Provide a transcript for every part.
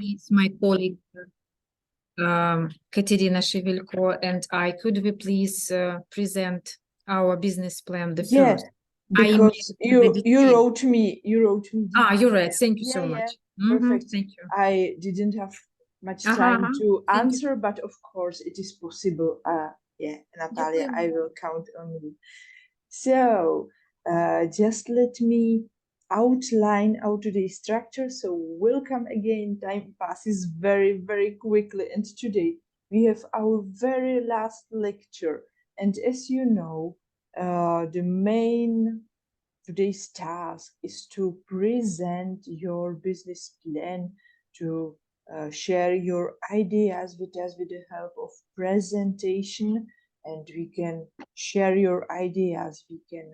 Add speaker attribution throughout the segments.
Speaker 1: please, my colleague Katerina Shevelko and I, could we please present our business plan the
Speaker 2: Yeah,
Speaker 1: first?
Speaker 2: because you wrote me.
Speaker 1: You're right. Thank you so much.
Speaker 2: Perfect.
Speaker 1: Thank you.
Speaker 2: I didn't have much time to answer, but of course it is possible. Yeah, Natalia, I will count on you. So just let me outline our today's structure. So welcome again. Time passes very, very quickly, and today we have our very last lecture. And as you know, the main today's task is to present your business plan, to share your ideas with us with the help of presentation, and we can share your ideas, we can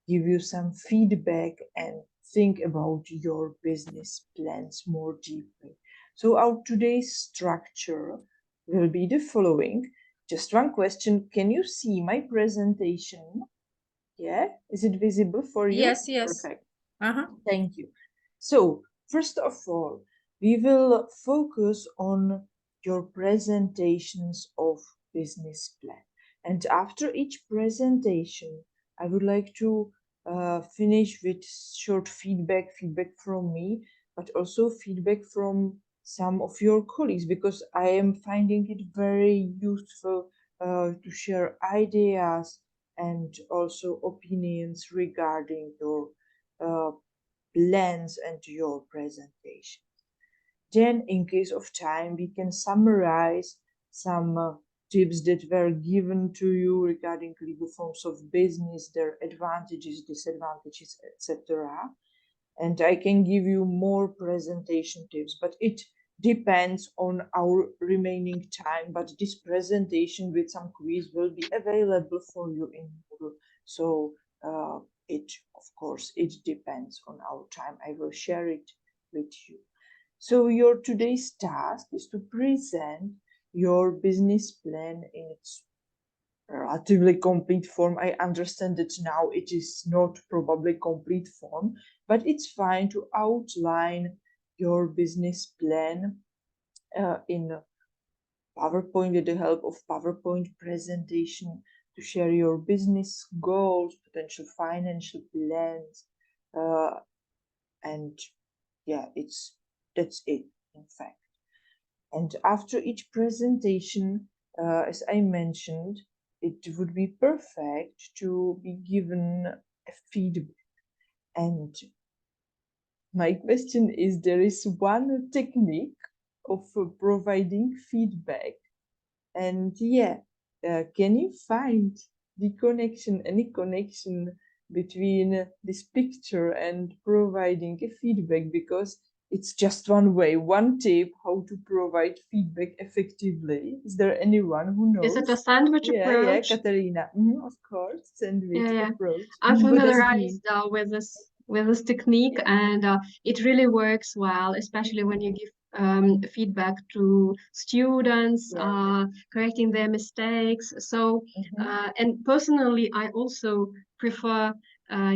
Speaker 2: give you some feedback and think about your business plans more deeply. So our today's structure will be the following. Just one question, can you see my presentation? Yeah, is it visible for you?
Speaker 1: Yes.
Speaker 2: Perfect. Thank you. So first of all, we will focus on your presentations of business plan. And after each presentation, I would like to finish with short feedback from me, but also feedback from some of your colleagues, because I am finding it very useful to share ideas and also opinions regarding your plans and your presentation. Then, in case of time, we can summarize some tips that were given to you regarding legal forms of business, their advantages, disadvantages, etc. And I can give you more presentation tips, but it depends on our remaining time. But this presentation with some quiz will be available for you in Moodle. So of course, it depends on our time. I will share it with you. So your today's task is to present your business plan in its relatively complete form. I understand that now it is not probably complete form, but it's fine to outline your business plan in PowerPoint with the help of PowerPoint presentation, to share your business goals, potential financial plans, and yeah, that's it, in fact. And after each presentation, as I mentioned, it would be perfect to be given a feedback. And my question is, there is one technique of providing feedback. And yeah, can you find the connection, any connection between this picture and providing a feedback? Because it's just one way, one tip how to provide feedback effectively. Is there anyone who knows?
Speaker 3: Is it a sandwich approach?
Speaker 2: Yeah, Katerina. Of course, sandwich approach.
Speaker 3: I'm familiarized with this technique, and it really works well, especially when you give feedback to students, correcting their mistakes. So, and personally, I also prefer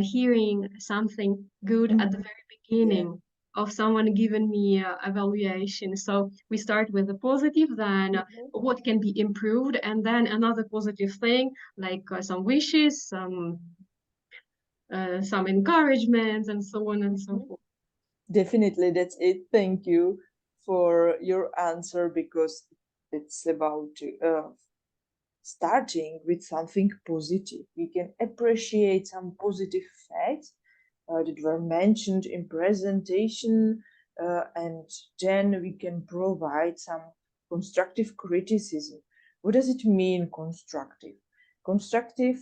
Speaker 3: hearing something good at the very beginning of someone giving me evaluation. So we start with the positive, then what can be improved, and then another positive thing, like some wishes, some encouragements, and so on and so forth.
Speaker 2: Definitely, that's it. Thank you for your answer, because it's about starting with something positive. We can appreciate some positive facts that were mentioned in presentation, and then we can provide some constructive criticism. What does it mean, constructive? Constructive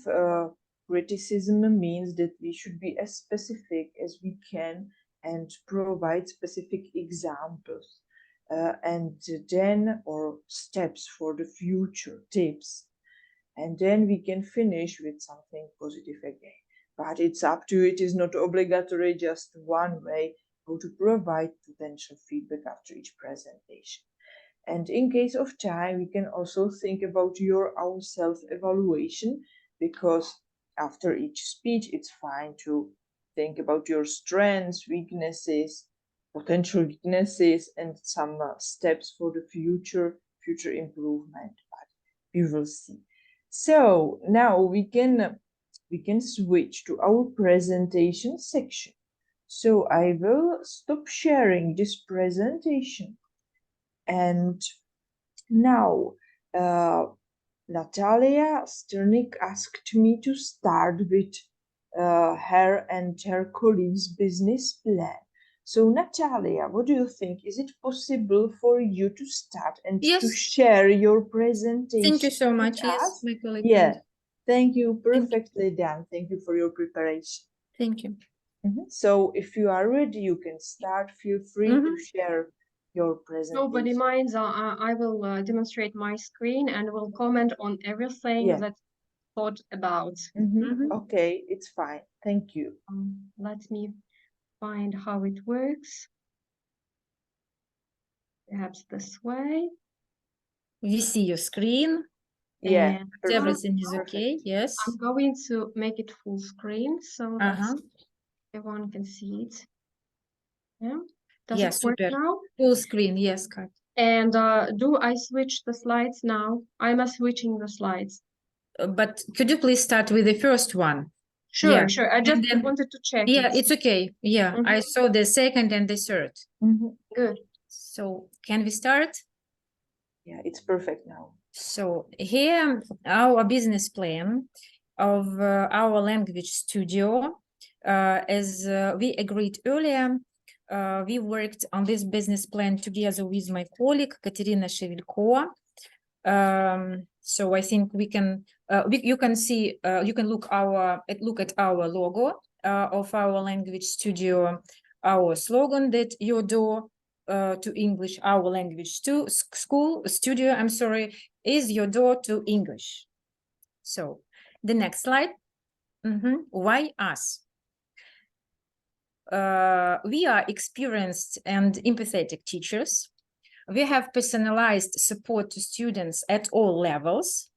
Speaker 2: criticism means that we should be as specific as we can and provide specific examples, and then or steps for the future, tips. And then we can finish with something positive again. But it's up to you. It is not obligatory, just one way how to provide potential feedback after each presentation. And in case of time, we can also think about your own self-evaluation, because after each speech, it's fine to think about your strengths, weaknesses, potential weaknesses and some steps for the future improvement, but we will see. So now we can switch to our presentation section. So I will stop sharing this presentation, and now Natalia Sternik asked me to start with her and her colleagues' business plan. So Natalia, what do you think? Is it possible for you to start and to
Speaker 1: Yes.
Speaker 2: share your presentation?
Speaker 1: Thank you so
Speaker 2: with
Speaker 1: much. Yes,
Speaker 2: us?
Speaker 1: my colleague.
Speaker 2: Yeah, thank you. Perfectly done. Thank you for your preparation.
Speaker 1: Thank you.
Speaker 2: So if you are ready, you can start. Feel free to share your presentation.
Speaker 3: Nobody minds. I will demonstrate my screen and will comment on everything that's thought about.
Speaker 2: Okay, it's fine. Thank you.
Speaker 3: Let me find how it works. Perhaps this way.
Speaker 1: We see your screen.
Speaker 2: Yeah,
Speaker 1: And everything is okay. Yes.
Speaker 3: I'm going to make it full screen so that everyone can see it. Yeah. Does it work now?
Speaker 1: Full screen. Yes, Kat.
Speaker 3: And do I switch the slides now? I'm switching the slides.
Speaker 1: But could you please start with the first one?
Speaker 3: Sure, sure. I just wanted to check.
Speaker 1: Yeah, it's okay. Yeah, I saw the second and the third.
Speaker 3: Good.
Speaker 1: So can we start?
Speaker 2: Yeah, it's perfect now.
Speaker 1: So here our business plan of our language studio. As we agreed earlier, we worked on this business plan together with my colleague Katerina Shevelkova. So I think we can you can see you can look at our logo of our language studio, our slogan that your door to English, our language to studio, I'm sorry, is your door to English. So the next slide. Why us? We are experienced and empathetic teachers. We have personalized support to students at all levels.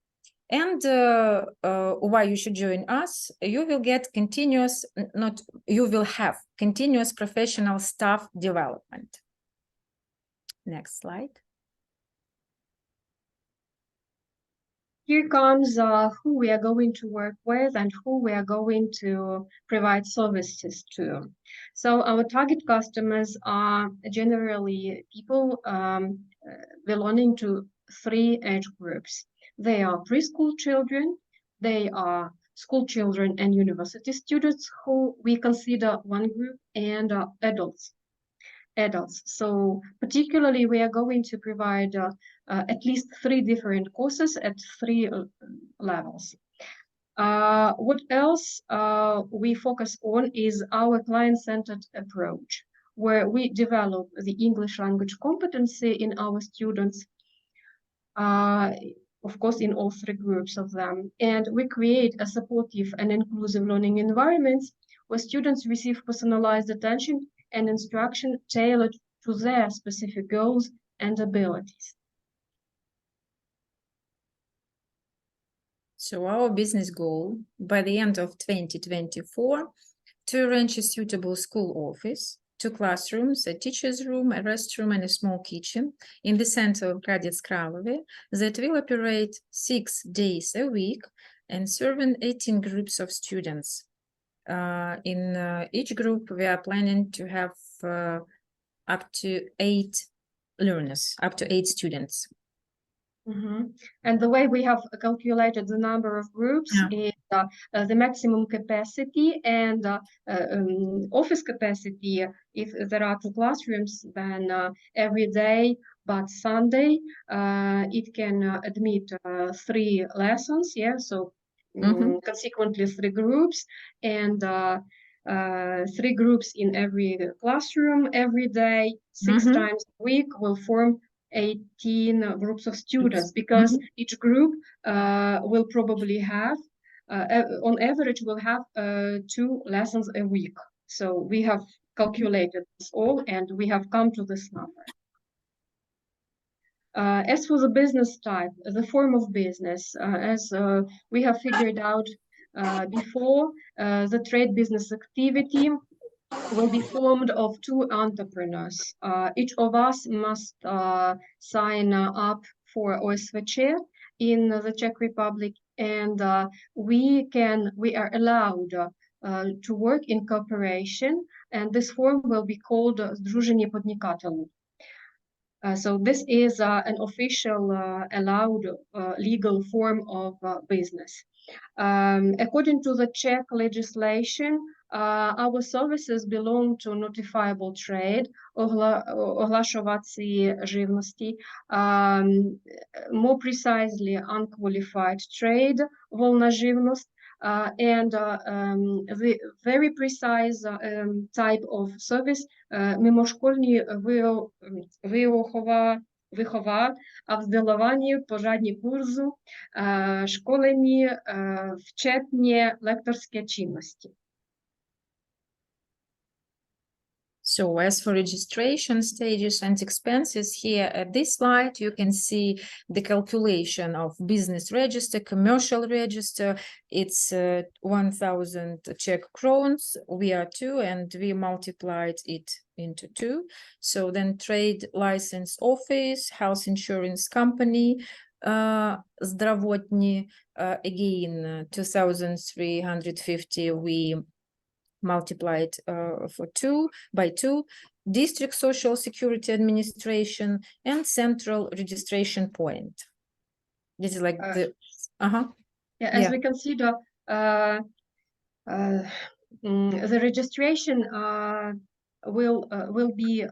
Speaker 1: And why you should join us? You will get you will have continuous professional staff development. Next slide.
Speaker 3: Here comes who we are going to work with and who we are going to provide services to. So our target customers are generally people belonging to 3 age groups. They are preschool children, they are school children and university students who we consider one group, and adults. So particularly we are going to provide at least 3 different courses at 3 levels. What else we focus on is our client-centered approach, where we develop the English language competency in our students, of course, in all 3 groups of them. And we create a supportive and inclusive learning environments where students receive personalized attention and instruction tailored to their specific goals and abilities.
Speaker 1: So our business goal by the end of 2024 to arrange a suitable school office, 2 classrooms, a teacher's room, a restroom, and a small kitchen in the center of Gradets Kralove that will operate 6 days a week and serving 18 groups of students. In each group, we are planning to have up to 8 learners, up to 8 students.
Speaker 3: And the way we have calculated the number of groups is the maximum capacity and office capacity. If there are 2 classrooms, then every day but Sunday it can admit 3 lessons. So consequently 3 groups, and 3 groups in every classroom every day, 6 times a week will form 18 groups of students, because each group will probably have, on average, will have 2 lessons a week. So we have calculated this all, and we have come to this number. As for the business type, the form of business, as we have figured out before, the trade business activity will be formed of two entrepreneurs. Each of us must sign up for OSVČ in the Czech Republic, and we are allowed to work in cooperation, and this form will be called Sdružení podnikatelů. So this is an official allowed legal form of business. According to the Czech legislation, our services belong to notifiable trade, ohlašovací živnosti, more precisely unqualified trade, volná živnost, and the very precise type of service mimoškolní výchova a vzdělávání, pořádní kurzu, školení, včetně lektorské činnosti.
Speaker 1: So as for registration stages and expenses, here at this slide, you can see the calculation of business register, commercial register. It's 1,000 Czech crowns. We are two, and we multiplied it into two. So then trade license office, health insurance company, zdravotní, again, 2,350 we multiplied by two, district social security administration, and central registration point. This is like the
Speaker 3: As we consider the registration will be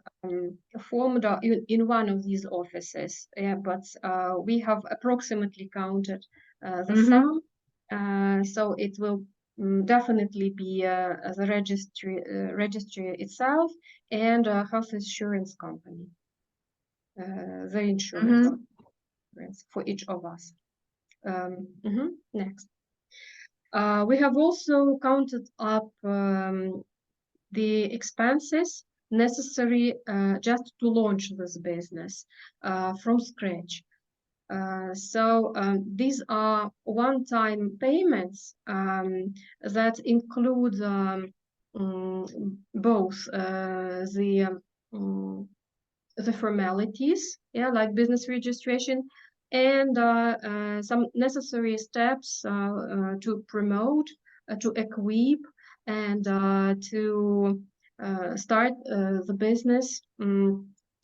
Speaker 3: formed in one of these offices, but we have approximately counted the sum, so it will definitely be the registry itself and health insurance company, the insurance for each of us. Next. We have also counted up the expenses necessary just to launch this business from scratch. So these are one-time payments that include both the formalities, like business registration, and some necessary steps to promote, to equip, and to start the business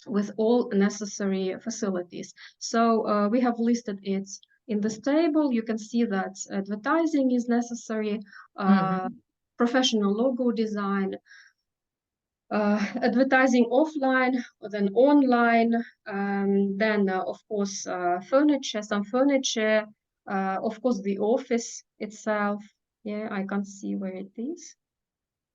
Speaker 3: with all necessary facilities. So we have listed it in this table. You can see that advertising is necessary, professional logo design, advertising offline, then online, then of course some furniture, of course the office itself. I can't see where it is.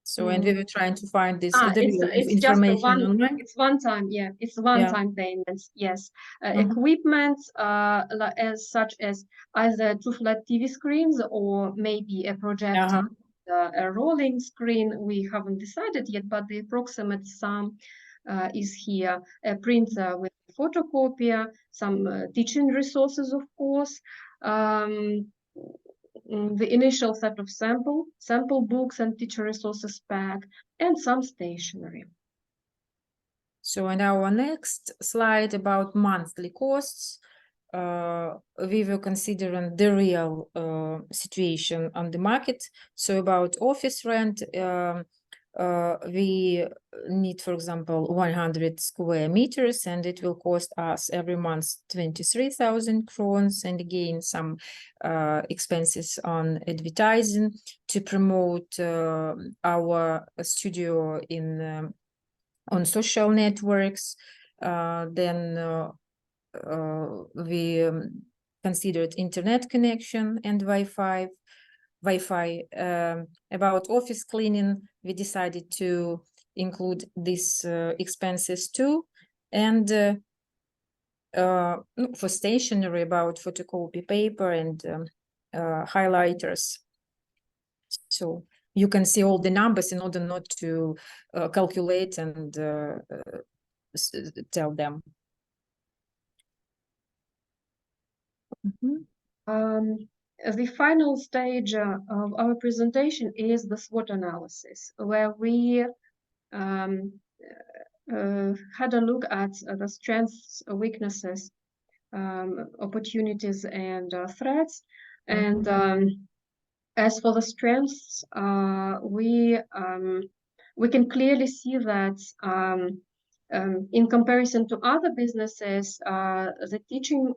Speaker 1: So, and we were trying to find this
Speaker 3: it's
Speaker 1: information
Speaker 3: just
Speaker 1: online.
Speaker 3: It's one time, it's one-time payments, yes. Equipment as such as either two flat TV screens or maybe a projector, a rolling screen. We haven't decided yet, but the approximate sum is here. A printer with a photocopier, some teaching resources, of course, the initial set of sample books and teacher resources pack, and some stationery.
Speaker 1: So in our next slide about monthly costs, we were considering the real situation on the market. So about office rent, we need, for example, 100 square meters, and it will cost us every month 23,000 crowns, and again some expenses on advertising to promote our studio in on social networks. Then we considered internet connection and Wi-Fi. About office cleaning, we decided to include these expenses too, and for stationery, about photocopy paper and highlighters. So you can see all the numbers in order not to calculate and tell them.
Speaker 3: The final stage of our presentation is the SWOT analysis, where we had a look at the strengths, weaknesses, opportunities, and threats. And as for the strengths, we can clearly see that in comparison to other businesses, the teaching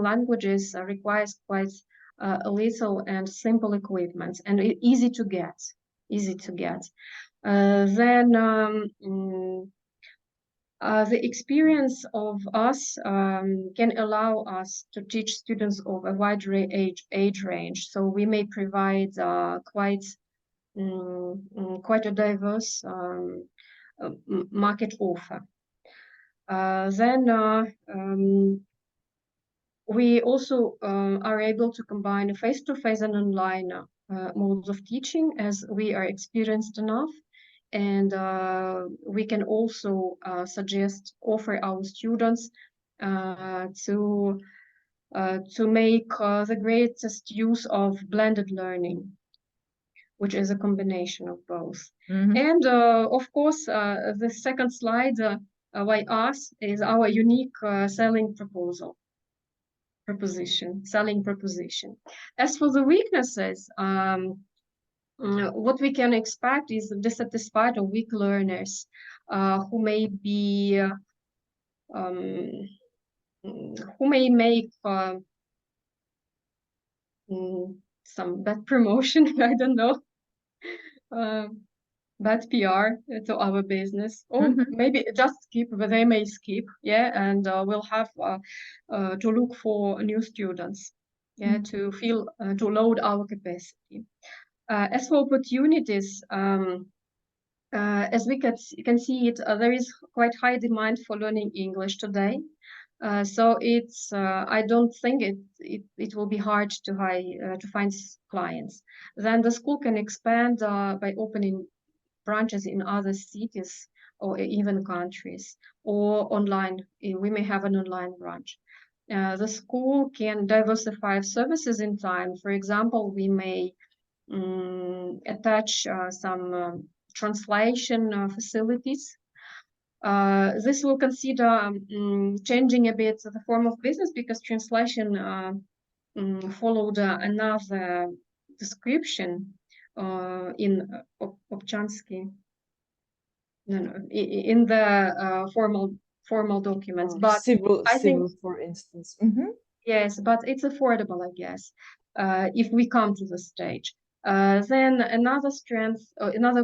Speaker 3: languages requires quite a little and simple equipment, and easy to get. Then the experience of us can allow us to teach students of a wide age range. So we may provide quite a diverse market offer. Then we also are able to combine face-to-face and online modes of teaching, as we are experienced enough. And we can also offer our students to make the greatest use of blended learning, which is a combination of both. And of course, the second slide by us is our unique selling proposition. As for the weaknesses, what we can expect is dissatisfied or weak learners who may make some bad promotion, I don't know, bad PR to our business, or maybe just skip, but they may skip, and we'll have to look for new students, to load our capacity. As for opportunities, as we can see it, there is quite high demand for learning English today. So it's I don't think it will be hard to find clients. Then the school can expand by opening branches in other cities or even countries, or online. We may have an online branch. The school can diversify services in time. For example, we may attach some translation facilities. This will consider changing a bit the form of business, because translation followed another description in Obchansky, in the formal documents. But
Speaker 2: civil,
Speaker 3: I think,
Speaker 2: for instance.
Speaker 3: yes, but it's affordable, I guess, if we come to the stage. Then another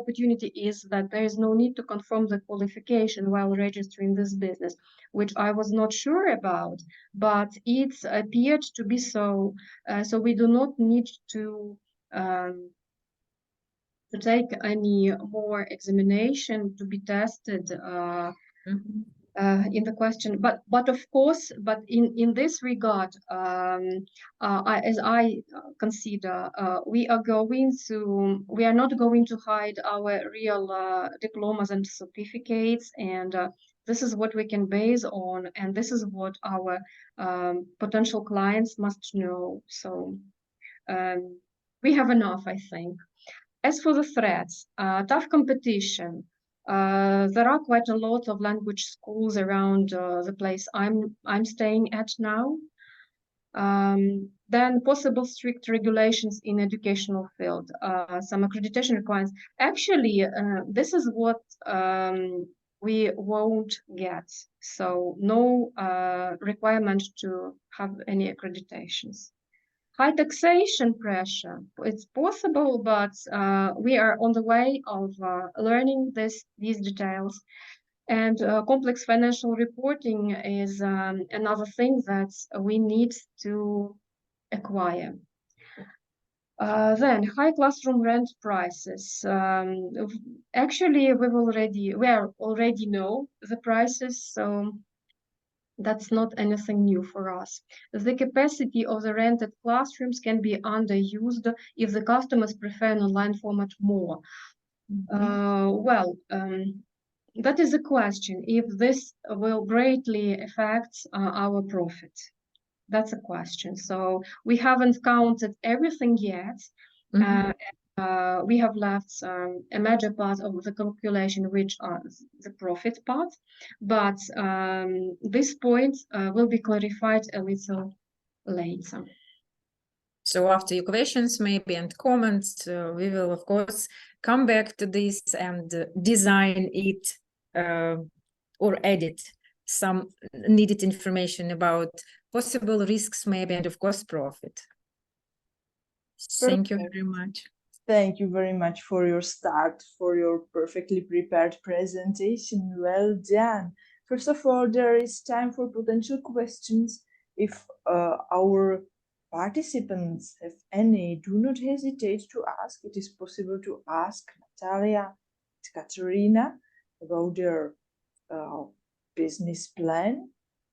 Speaker 3: opportunity is that there is no need to confirm the qualification while registering this business, which I was not sure about, but it appeared to be so. So we do not need to take any more examination to be tested in the question, but of course, but in this regard, as I consider, we are not going to hide our real diplomas and certificates, and this is what we can base on, and this is what our potential clients must know. So we have enough, I think. As for the threats, tough competition. There are quite a lot of language schools around the place I'm staying at now. Then possible strict regulations in educational field, some accreditation requirements. Actually, this is what we won't get. So no requirement to have any accreditations. High taxation pressure, it's possible, but we are on the way of learning these details. And complex financial reporting is another thing that we need to acquire. Then high classroom rent prices. Actually, we already know the prices, so that's not anything new for us. The capacity of the rented classrooms can be underused if the customers prefer an online format more. That is a question. If this will greatly affect our profit, that's a question. So we haven't counted everything yet. we have left a major part of the calculation, which are the profit part, but this point will be clarified a little later.
Speaker 1: So after your questions maybe and comments, we will of course come back to this and design it or edit some needed information about possible risks maybe and of course profit. Thank you
Speaker 2: Perfect.
Speaker 1: very much.
Speaker 2: Thank you very much for your start, for your perfectly prepared presentation. Well done. First of all, there is time for potential questions. If our participants have any, do not hesitate to ask. It is possible to ask Natalia and Katerina about their business plan.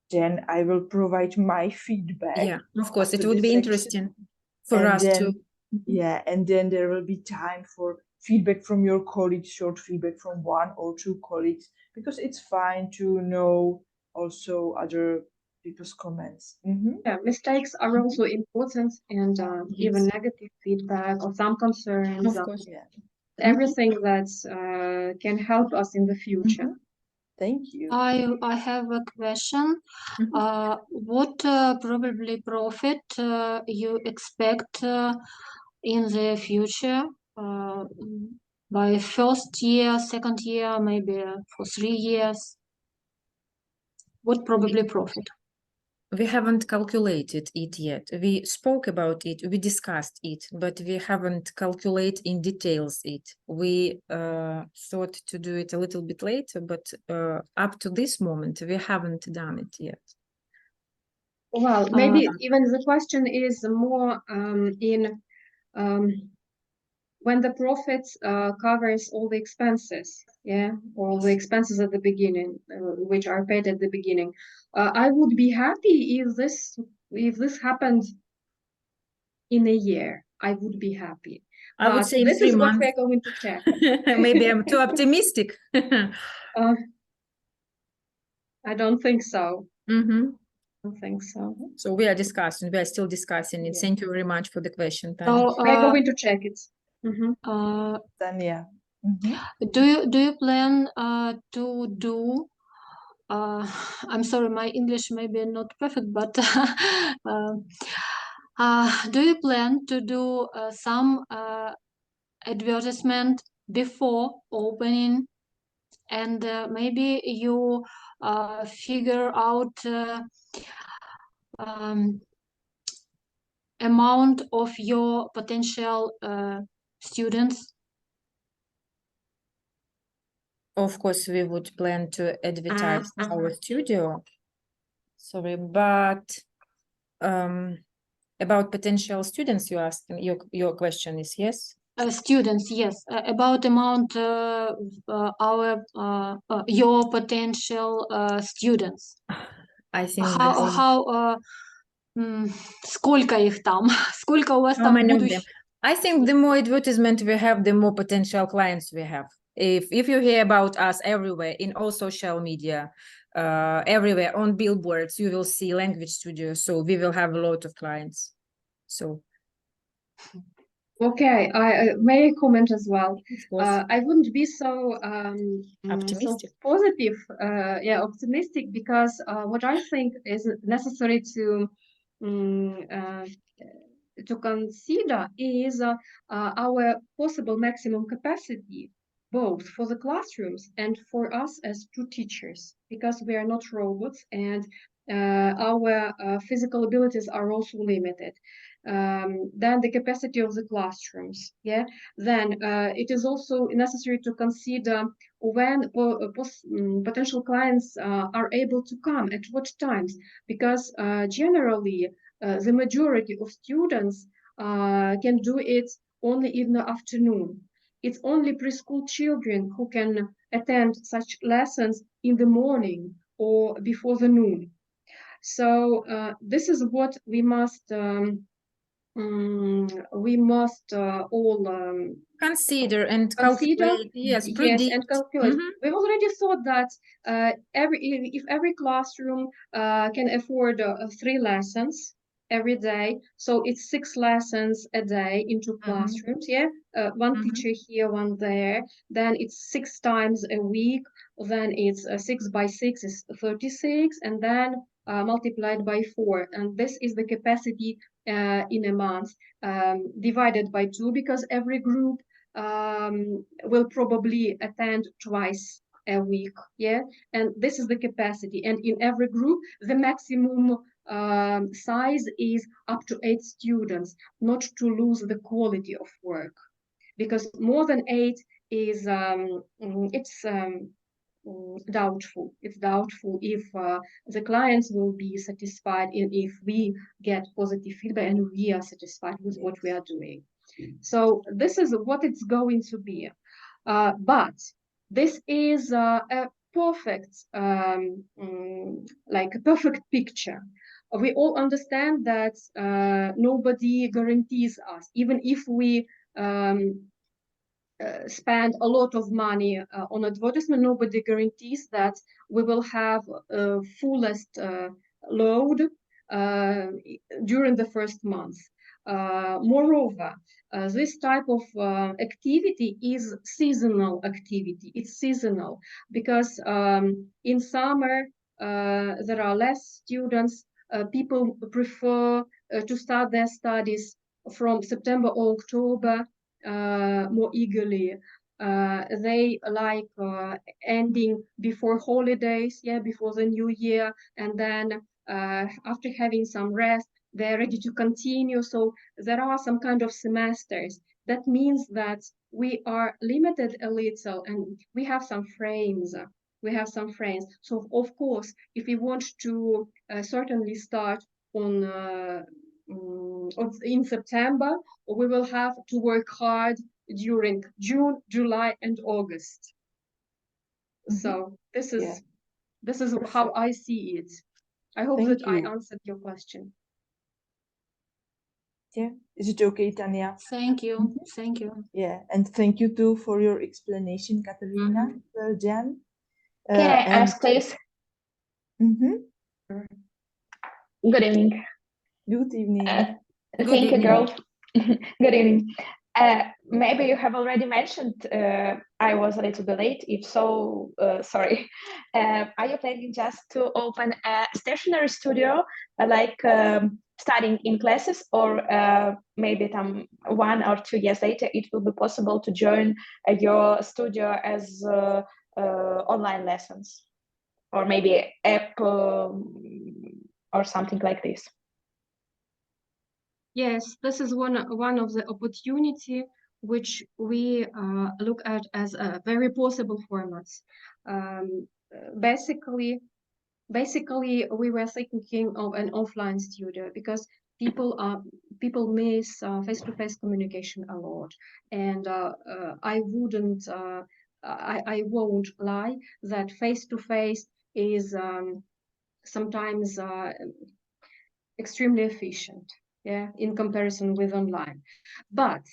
Speaker 2: Then I will provide my feedback.
Speaker 1: Yeah, of course, it
Speaker 2: after
Speaker 1: would
Speaker 2: this
Speaker 1: be
Speaker 2: section.
Speaker 1: interesting for
Speaker 2: And
Speaker 1: us to.
Speaker 2: Yeah, and then there will be time for feedback from your colleagues, short feedback from 1 or 2 colleagues, because it's fine to know also other people's comments.
Speaker 3: Yeah, mistakes are also important, and even negative feedback or some concerns,
Speaker 1: Of course.
Speaker 2: Yeah,
Speaker 3: everything that can help us in the future.
Speaker 2: thank you.
Speaker 4: I have a question.
Speaker 1: Mhm.
Speaker 4: What probably profit you expect in the future by first year, second year, maybe for 3 years? What probably profit?
Speaker 1: We haven't calculated it yet. We spoke about it, we discussed it, but we haven't calculated in details it. We thought to do it a little bit later, but up to this moment, we haven't done it yet.
Speaker 3: Well, maybe even the question is more in when the profit covers all the expenses, yeah, all the expenses at the beginning, which are paid at the beginning. I would be happy if this happened in a year. I would be happy.
Speaker 1: I would
Speaker 3: But
Speaker 1: say in
Speaker 3: this
Speaker 1: 3
Speaker 3: is what
Speaker 1: months.
Speaker 3: we're going to check.
Speaker 1: Maybe I'm too optimistic.
Speaker 3: I don't think so.
Speaker 1: Mhm.
Speaker 3: I don't think so.
Speaker 1: So we are still discussing it.
Speaker 2: Yeah.
Speaker 1: Thank you very much for the question, Tanya.
Speaker 4: So,
Speaker 3: We're going to check it.
Speaker 2: Tanya.
Speaker 4: do you plan to do? I'm sorry, my English may be not perfect, but do you plan to do some advertisement before opening, and maybe you figure out amount of your potential students?
Speaker 1: Of course, we would plan to advertise our studio. Sorry, but about potential students, you asked, your question is yes?
Speaker 4: Students, yes. About amount our your potential students.
Speaker 1: I think
Speaker 4: Сколько их там? Сколько у вас
Speaker 1: how
Speaker 4: там
Speaker 1: many of them?
Speaker 4: будущих?
Speaker 1: I think the more advertisement we have, the more potential clients we have. If you hear about us everywhere in all social media, everywhere on billboards, you will see language studio. So we will have a lot of clients. So
Speaker 3: Okay, I may comment as well.
Speaker 1: of course,
Speaker 3: I wouldn't be so
Speaker 1: optimistic.
Speaker 3: so positive, optimistic, because what I think is necessary to consider is our possible maximum capacity, both for the classrooms and for us as two teachers, because we are not robots, and our physical abilities are also limited. Then the capacity of the classrooms, yeah. Then it is also necessary to consider when potential clients are able to come, at what times, because generally the majority of students can do it only in the afternoon. It's only preschool children who can attend such lessons in the morning or before the noon. So this is what we must all
Speaker 1: Consider and
Speaker 3: consider.
Speaker 1: calculate. Yes,
Speaker 3: Yes,
Speaker 1: predict.
Speaker 3: and calculate.
Speaker 1: Mhm.
Speaker 3: We've already thought that if every classroom can afford 3 lessons every day. So it's 6 lessons a day in 2 classrooms. Yeah, one teacher here, one there. Then it's 6 times a week. Then it's 6 by 6 is 36, and then multiplied by 4. And this is the capacity in a month, divided by 2, because every group will probably attend twice a week. Yeah, and this is the capacity. And in every group, the maximum size is up to 8 students, not to lose the quality of work, because more than 8 is doubtful. It's doubtful if the clients will be satisfied, and if we get positive feedback and we are satisfied with what we are doing. So this is what it's going to be. But this is a perfect, like a perfect picture. We all understand that nobody guarantees us, even if we spend a lot of money on advertisement, nobody guarantees that we will have fullest load during the first month. Moreover, this type of activity is seasonal activity. It's seasonal because in summer there are less students. People prefer to start their studies from September or October more eagerly. They like ending before holidays, yeah, before the new year, and then after having some rest, they're ready to continue. So there are some kind of semesters. That means that we are limited a little, and we have some frames. So of course, if we want to certainly start on in September, we will have to work hard during June, July, and August. So this is how I see it. I hope that I answered your question.
Speaker 2: Yeah, is it okay, Tanya?
Speaker 4: Thank you. Thank you.
Speaker 2: Yeah, and thank you too for your explanation, Katerina. Well, Jan.
Speaker 5: Can I ask, please? Good evening.
Speaker 2: Good evening.
Speaker 5: Thank you, girl. Good evening. Maybe you have already mentioned, I was a little bit late. If so, sorry. Are you planning just to open a stationary studio, like studying in classes, or maybe 1 or 2 years later, it will be possible to join your studio as online lessons, or maybe app or something like this?
Speaker 3: Yes, this is one of the opportunity which we look at as a very possible formats. Basically, we were thinking of an offline studio because people miss face-to-face communication a lot, and I won't lie that face-to-face is sometimes extremely efficient, yeah, in comparison with online. But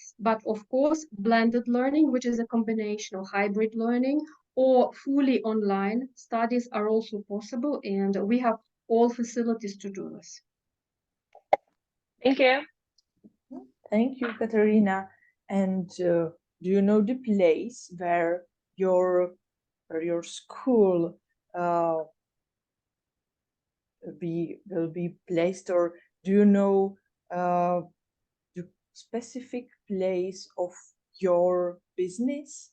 Speaker 3: of course, blended learning, which is a combination of hybrid learning or fully online studies, are also possible, and we have all facilities to do this.
Speaker 5: Thank you.
Speaker 2: Thank you, Katerina. And do you know the place where your school will be placed, or do you know the specific place of your business?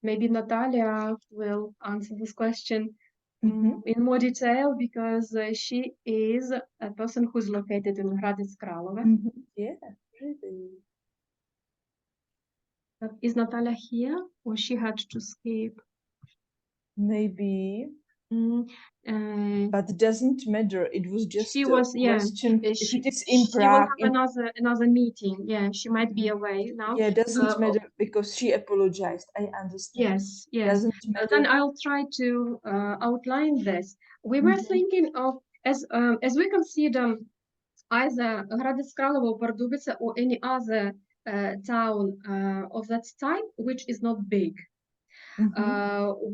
Speaker 3: Maybe Natalia will answer this question in more detail, because she is a person who's located in Hradec Králové.
Speaker 2: Yeah, really.
Speaker 3: Is Natalia here, or she had to escape?
Speaker 2: Maybe. But it doesn't matter. It was just a question. If it is in Prague,
Speaker 3: she will have another meeting. Yeah, she might be away now.
Speaker 2: Yeah, it doesn't matter because she apologized. I understand.
Speaker 3: Yes.
Speaker 2: Doesn't matter.
Speaker 3: Then I'll try to outline this. We were thinking of, as we consider either Hradec Králové or Pardubice or any other town of that type, which is not big.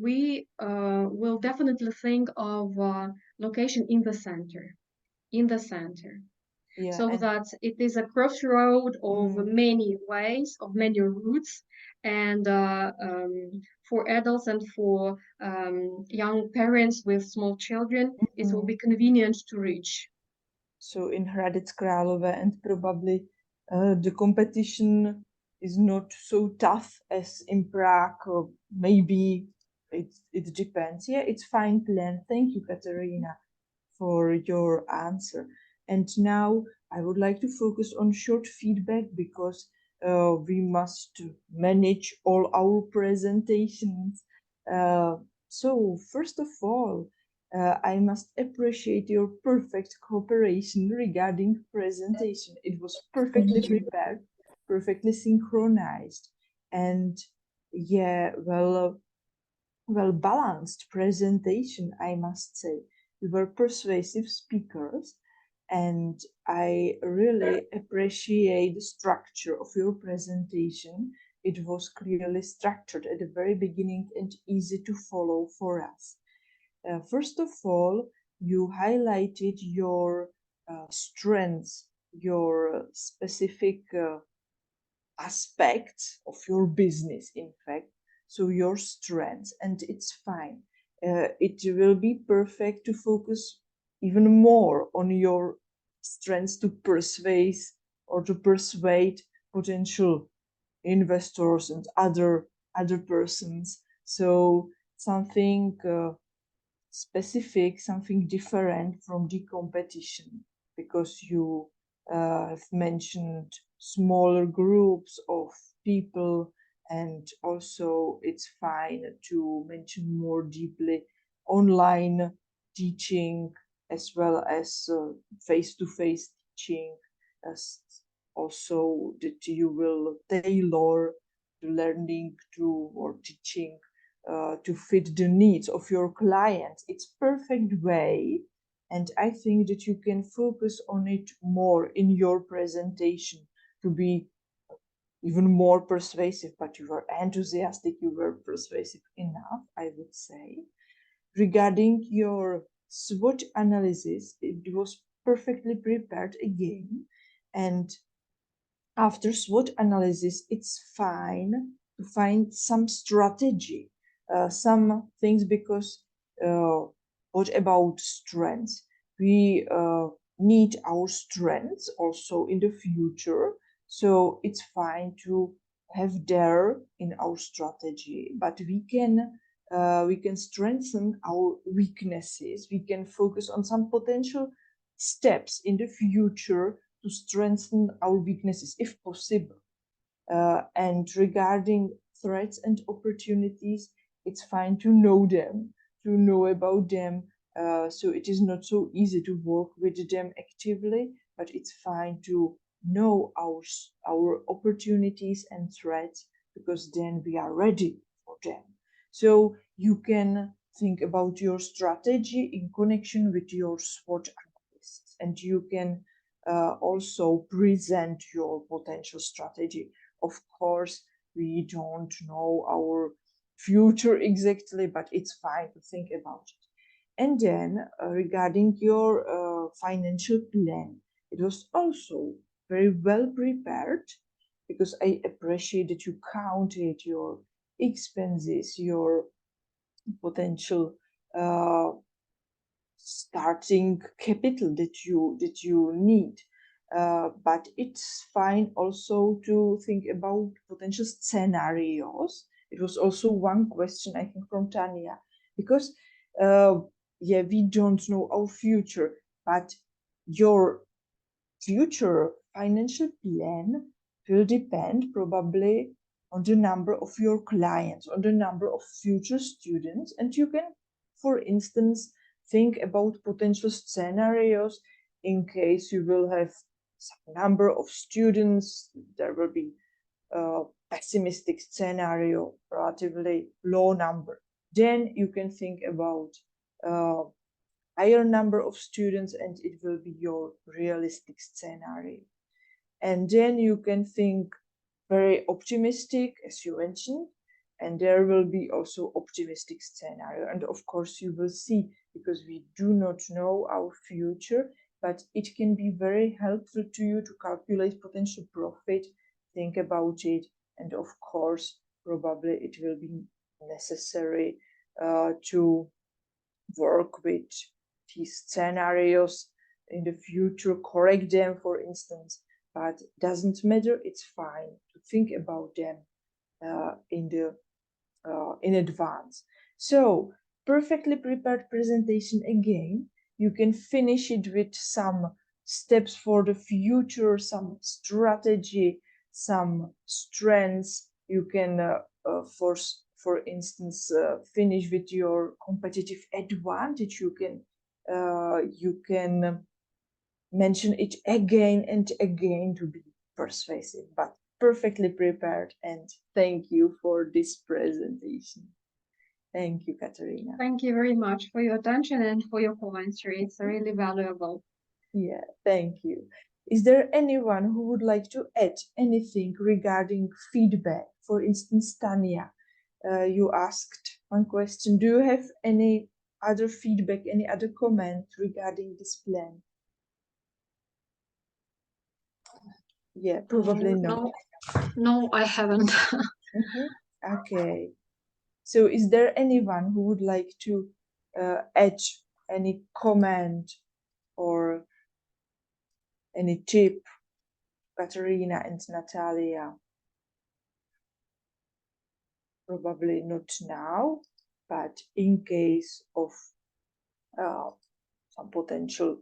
Speaker 3: We will definitely think of location in the center. in the center.
Speaker 2: Yeah,
Speaker 3: So
Speaker 2: and
Speaker 3: that it is a crossroad of
Speaker 2: Mm.
Speaker 3: many ways, of many routes, and for adults and for young parents with small children, it will be convenient to reach.
Speaker 2: so in Hradec Králové, and probably the competition is not so tough as in Prague, or maybe it depends. Yeah, it's fine plan. Thank you, Katerina, for your answer. And now I would like to focus on short feedback because we must manage all our presentations. So first of all, I must appreciate your perfect cooperation regarding presentation. It was perfectly prepared, perfectly synchronized, and yeah, well balanced presentation, I must say. You were persuasive speakers, and I really appreciate the structure of your presentation. It was clearly structured at the very beginning and easy to follow for us. First of all, you highlighted your strengths, your specific aspects of your business, in fact, so your strengths, and it's fine. It will be perfect to focus even more on your strengths to persuade potential investors and other persons. So something specific, something different from the competition, because you have mentioned smaller groups of people, and also it's fine to mention more deeply online teaching as well as face-to-face teaching, as also that you will tailor the learning to or teaching to fit the needs of your clients. It's perfect way, and I think that you can focus on it more in your presentation to be even more persuasive. But you were enthusiastic, you were persuasive enough, I would say. Regarding your SWOT analysis, it was perfectly prepared again, and after SWOT analysis, it's fine to find some strategy, some things, because what about strengths? We need our strengths also in the future, so it's fine to have there in our strategy, but we can strengthen our weaknesses. We can focus on some potential steps in the future to strengthen our weaknesses if possible. And regarding threats and opportunities, it's fine to know them, to know about them. So it is not so easy to work with them actively, but it's fine to know our opportunities and threats, because then we are ready for them. So you can think about your strategy in connection with your SWOT analysis, and you can also present your potential strategy. Of course, we don't know our future exactly, but it's fine to think about it. And then regarding your financial plan, it was also very well prepared, because I appreciate that you counted your expenses, your potential starting capital that you need. But it's fine also to think about potential scenarios. It was also one question, I think, from Tanya, because yeah, we don't know our future, but your future financial plan will depend probably on the number of your clients, on the number of future students, and you can, for instance, think about potential scenarios in case you will have some number of students. There will be a pessimistic scenario, relatively low number. Then you can think about higher number of students, and it will be your realistic scenario. And then you can think very optimistic, as you mentioned, and there will be also optimistic scenario. And of course, you will see, because we do not know our future, but it can be very helpful to you to calculate potential profit, think about it, and of course, probably it will be necessary to work with these scenarios in the future, correct them, for instance, but doesn't matter, it's fine to think about them in advance. So, perfectly prepared presentation again, you can finish it with some steps for the future, some strategy, some strengths. You can, for instance, finish with your competitive advantage. You can mention it again and again to be persuasive, but perfectly prepared. And thank you for this presentation. Thank you, Katerina.
Speaker 3: Thank you very much for your attention and for your commentary. It's really valuable.
Speaker 2: Yeah, thank you. Is there anyone who would like to add anything regarding feedback? For instance, Tanya, you asked one question. Do you have any other feedback, any other comment regarding this plan? Yeah, probably not.
Speaker 4: No, I haven't.
Speaker 2: Okay. So is there anyone who would like to add any comment or any tip? Katerina and Natalia? Probably not now, but in case of some potential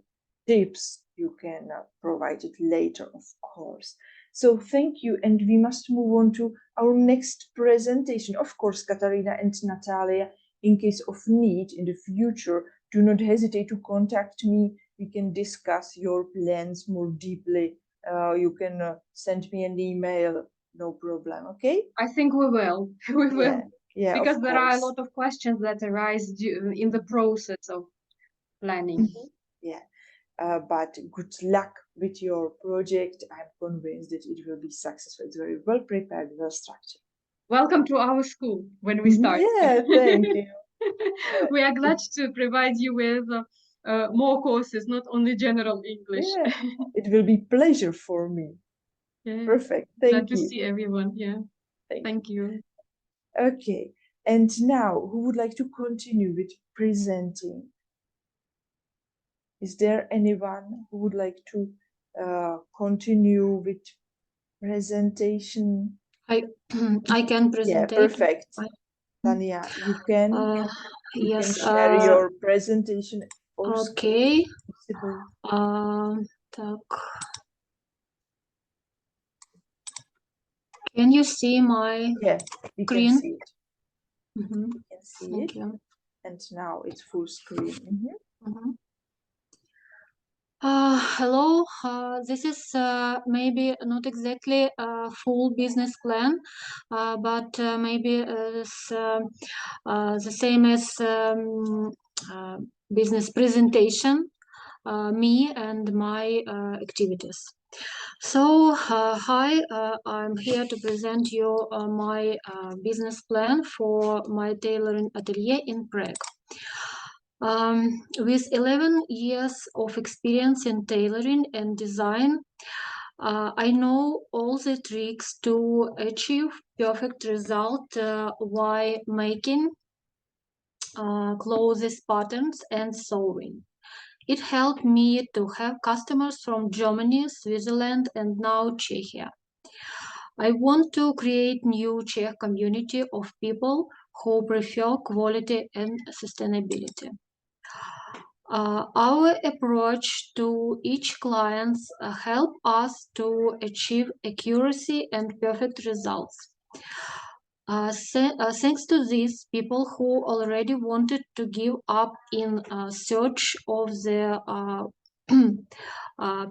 Speaker 2: tips, you can provide it later, of course. So thank you, and we must move on to our next presentation. Of course, Katarina and Natalia, in case of need in the future, do not hesitate to contact me. We can discuss your plans more deeply. You can send me an email, no problem, okay?
Speaker 3: I think we will. We will.
Speaker 2: Yeah,
Speaker 3: Because there are a
Speaker 2: course.
Speaker 3: lot of questions that arise in the process of planning.
Speaker 2: Yeah. But good luck with your project. I'm convinced that it will be successful. It's very well prepared, well structured.
Speaker 3: Welcome to our school when we start.
Speaker 2: Yeah, thank you.
Speaker 3: We are glad to provide you with more courses, not only general English.
Speaker 2: Yeah, it will be pleasure for me.
Speaker 3: Yeah.
Speaker 2: Perfect.
Speaker 3: Glad
Speaker 2: Thank
Speaker 3: to
Speaker 2: you.
Speaker 3: see everyone. Yeah.
Speaker 2: Thank
Speaker 3: you.
Speaker 2: Okay. And now, who would like to continue with presenting? Is there anyone who would like to continue with presentation?
Speaker 4: I can present.
Speaker 2: Yeah, perfect. Tanya, you can. You
Speaker 4: Yes.
Speaker 2: can share your presentation.
Speaker 4: Okay.
Speaker 2: Possible.
Speaker 4: Так. Can you see my
Speaker 2: we
Speaker 4: screen?
Speaker 2: can see it.
Speaker 4: Mm-hmm.
Speaker 2: We can see
Speaker 4: Thank
Speaker 2: it.
Speaker 4: you.
Speaker 2: And now it's full screen.
Speaker 4: Mm-hmm. Hello, this is maybe not exactly a full business plan, but maybe it's, the same as business presentation, me and my activities. So, hi, I'm here to present you my business plan for my tailoring atelier in Prague. With 11 years of experience in tailoring and design, I know all the tricks to achieve perfect result while making clothes, patterns, and sewing. It helped me to have customers from Germany, Switzerland, and now Czechia. I want to create new Czech community of people who prefer quality and sustainability. Our approach to each client help us to achieve accuracy and perfect results. Thanks to this, people who already wanted to give up in search of the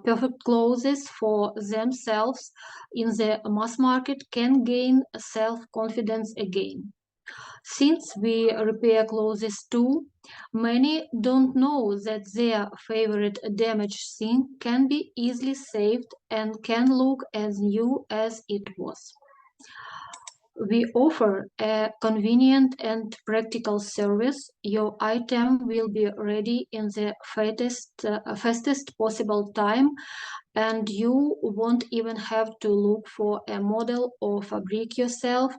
Speaker 4: perfect clothes for themselves in the mass market can gain self-confidence again. Since we repair clothes too, many don't know that their favorite damaged thing can be easily saved and can look as new as it was. We offer a convenient and practical service. Your item will be ready in the fastest possible time, and you won't even have to look for a model or fabric yourself,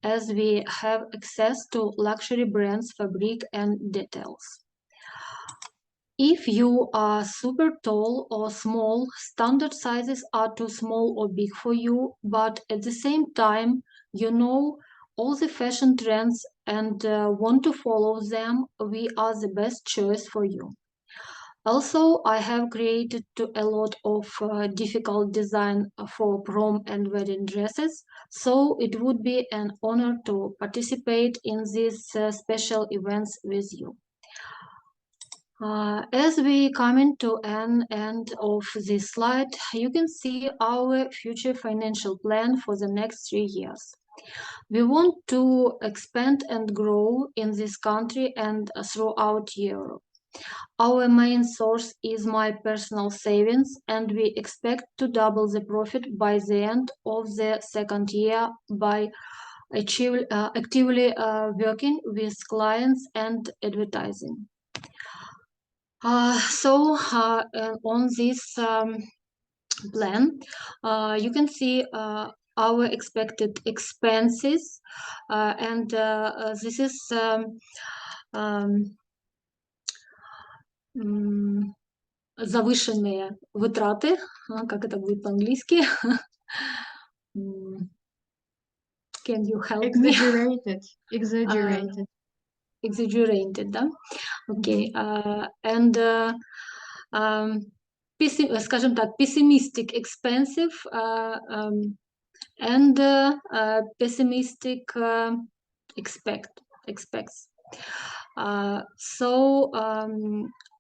Speaker 4: as we have access to luxury brands, fabric, and details. If you are super tall or small, standard sizes are too small or big for you, but at the same time, you know all the fashion trends and want to follow them, we are the best choice for you. Also, I have created a lot of difficult design for prom and wedding dresses, so it would be an honor to participate in these special events with you. As we come to an end of this slide, you can see our future financial plan for the next 3 years. We want to expand and grow in this country and throughout Europe. Our main source is my personal savings, and we expect to double the profit by the end of the second year by actively working with clients and advertising. On this plan, you can see our expected expenses, and this is завышенные вытраты, как это будет по-английски? Can you help me?
Speaker 3: Exaggerated.
Speaker 4: Exaggerated, да? Okay. And скажем так, pessimistic expensive and pessimistic expects.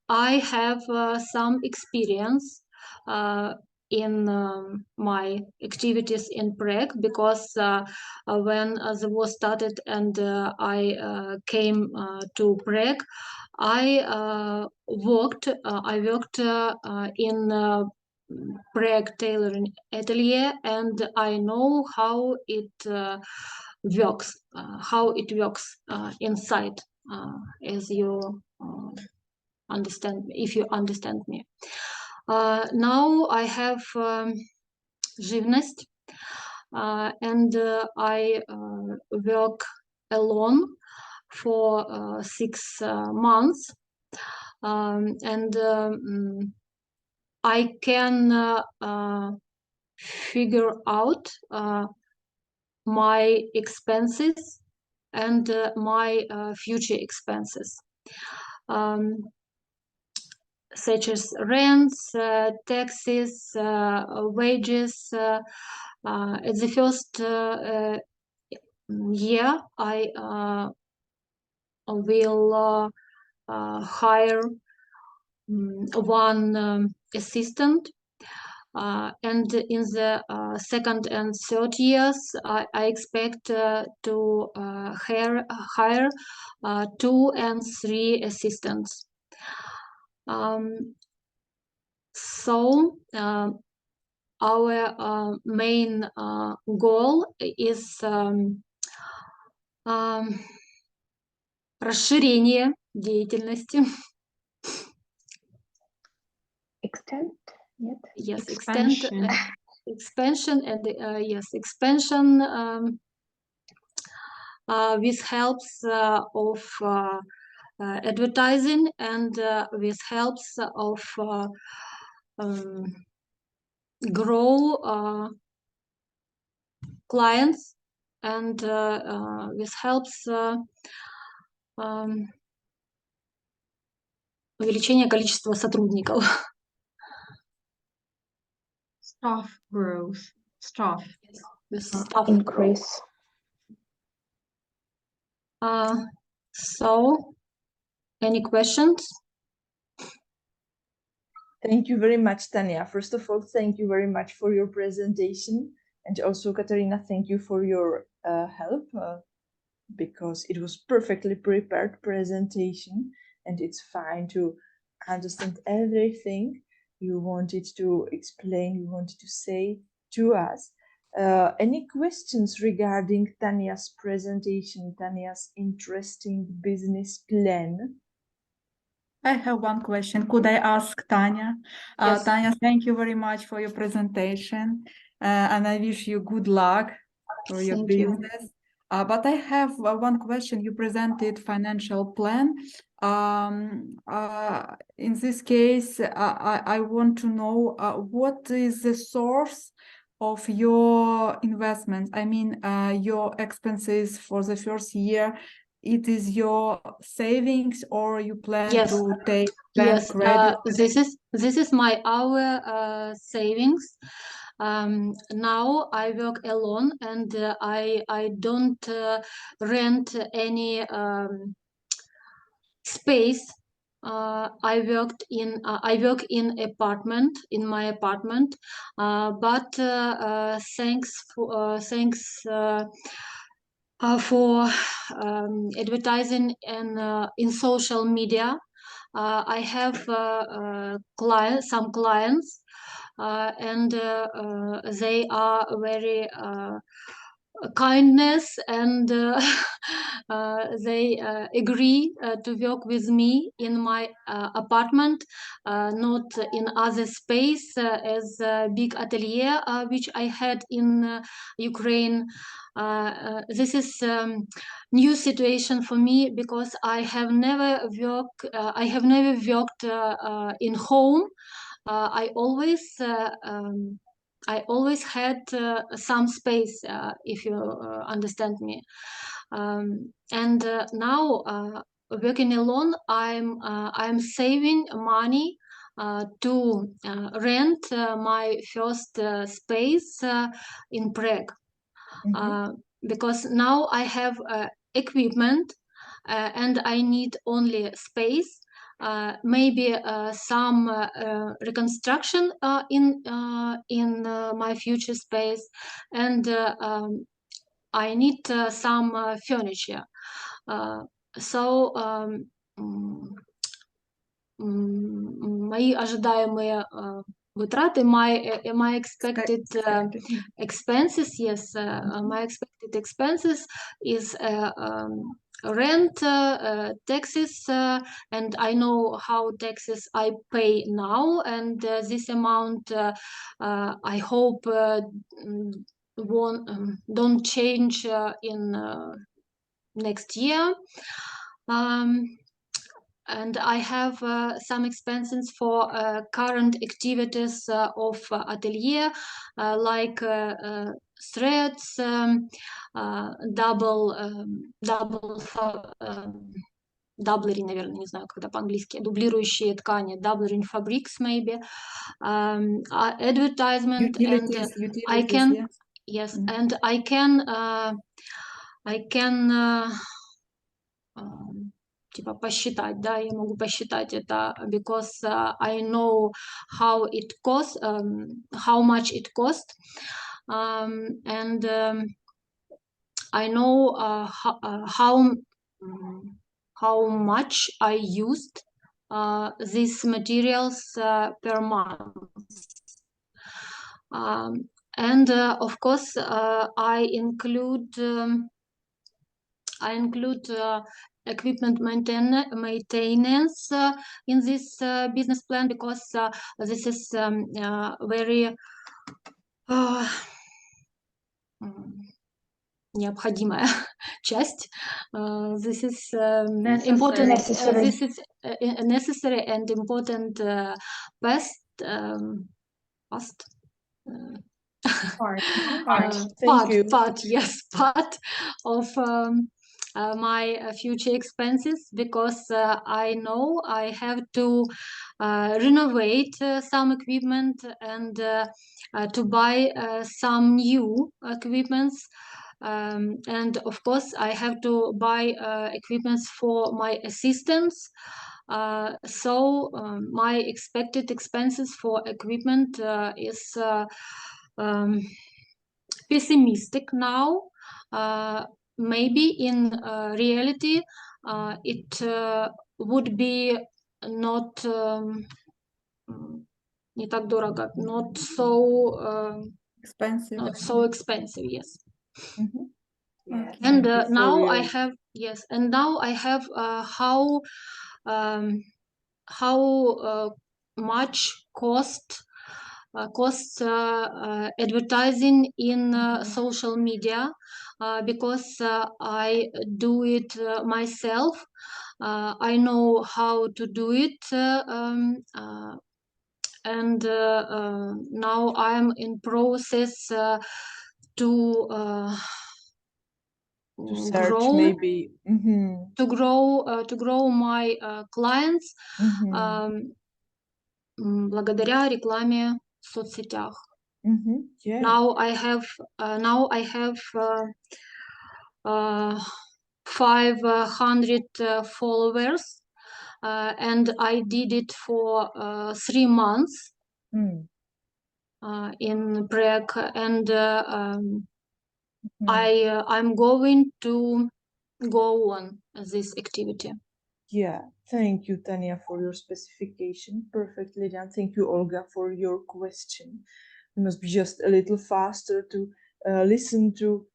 Speaker 4: I have some experience in my activities in Prague, because when the war started and I came to Prague, I worked in Prague tailoring atelier, and I know how it works, inside, as you understand, if you understand me. Now I have живность, and I work alone for 6 months, and I can figure out my expenses and my future expenses, such as rents, taxes, wages. At the first year, I will hire one assistant, and in the second and third years, I expect to hire 2 and 3 assistants. Our main goal is расширение деятельности.
Speaker 5: Extent? Нет?
Speaker 4: Yes,
Speaker 3: Expansion.
Speaker 4: expansion and yes, expansion with helps of advertising and with helps of grow clients and with helps увеличение количества сотрудников.
Speaker 3: Staff growth. Staff.
Speaker 4: Staff
Speaker 5: Increase.
Speaker 4: Any questions?
Speaker 2: Thank you very much, Tanya. First of all, thank you very much for your presentation. And also, Katarina, thank you for your help, because it was perfectly prepared presentation, and it's fine to understand everything you wanted to explain, you wanted to say to us. Any questions regarding Tanya's presentation, Tanya's interesting business plan?
Speaker 6: I have one question. Could I ask Tanya?
Speaker 2: Yes.
Speaker 6: Tanya, thank you very much for your presentation, and I wish you good luck for your
Speaker 4: Thank you.
Speaker 6: business. But I have one question. You presented financial plan. In this case, I want to know what is the source of your investments? I mean, your expenses for the first year. It is your savings, or you plan
Speaker 4: Yes.
Speaker 6: to take
Speaker 4: Yes,
Speaker 6: bank credit?
Speaker 4: this is our savings. Now I work alone, and I don't rent any space. I work in my apartment, but thanks for advertising and in social media. I have some clients, and they are very kindness, and they agree to work with me in my apartment, not in other space as a big atelier which I had in Ukraine. This is new situation for me because I have never worked in home. I always had some space, if you understand me. And now working alone, I'm saving money to rent my first space in Prague. Because now I have equipment and I need only space. Maybe some reconstruction in my future space, and I need some furniture. Мои ожидаемые вытраты, my expected expenses, yes, my expected expenses is rent, taxes, and I know how taxes I pay now, and this amount I hope don't change in next year. And I have some expenses for current activities of atelier, like threads, doubling, наверное, не знаю, когда по-английски, дублирующие ткани, doubling fabrics, maybe, advertisement,
Speaker 6: Utilities,
Speaker 4: I can,
Speaker 6: yeah.
Speaker 4: yes, and I can типа посчитать, да, я могу посчитать это, because I know how it costs, how much it costs, and I know how much I used these materials per month. And of course, I include equipment maintenance in this business plan, because this is very необходимая часть. This is important.
Speaker 5: Necessary.
Speaker 4: This is necessary and important part. Yes, part of my future expenses, because I know I have to renovate some equipment and to buy some new equipments. And of course, I have to buy equipments for my assistants. So my expected expenses for equipment is pessimistic now. Maybe in reality it would be not не так дорого, not so
Speaker 6: expensive.
Speaker 4: so expensive. Yes.
Speaker 2: Mhm. Yeah,
Speaker 6: Okay.
Speaker 4: And
Speaker 2: thank you for
Speaker 4: now I
Speaker 2: your
Speaker 4: have, yes, and now I have um, how much costs advertising in social media, because I do it myself. I know how to do it, and now I'm in process to
Speaker 2: to search
Speaker 4: grow
Speaker 2: maybe. Mhm.
Speaker 4: to grow my clients
Speaker 2: Mhm.
Speaker 4: благодаря рекламе в соцсетях.
Speaker 2: Mhm. Yeah.
Speaker 4: Now I have 500 followers, and I did it for 3 months
Speaker 2: Mm.
Speaker 4: in Prague, and
Speaker 2: Mhm.
Speaker 4: I'm going to go on this activity.
Speaker 2: Yeah, thank you, Tanya, for your specification. Perfectly done. Thank you, Olga, for your question. We must be just a little faster to listen to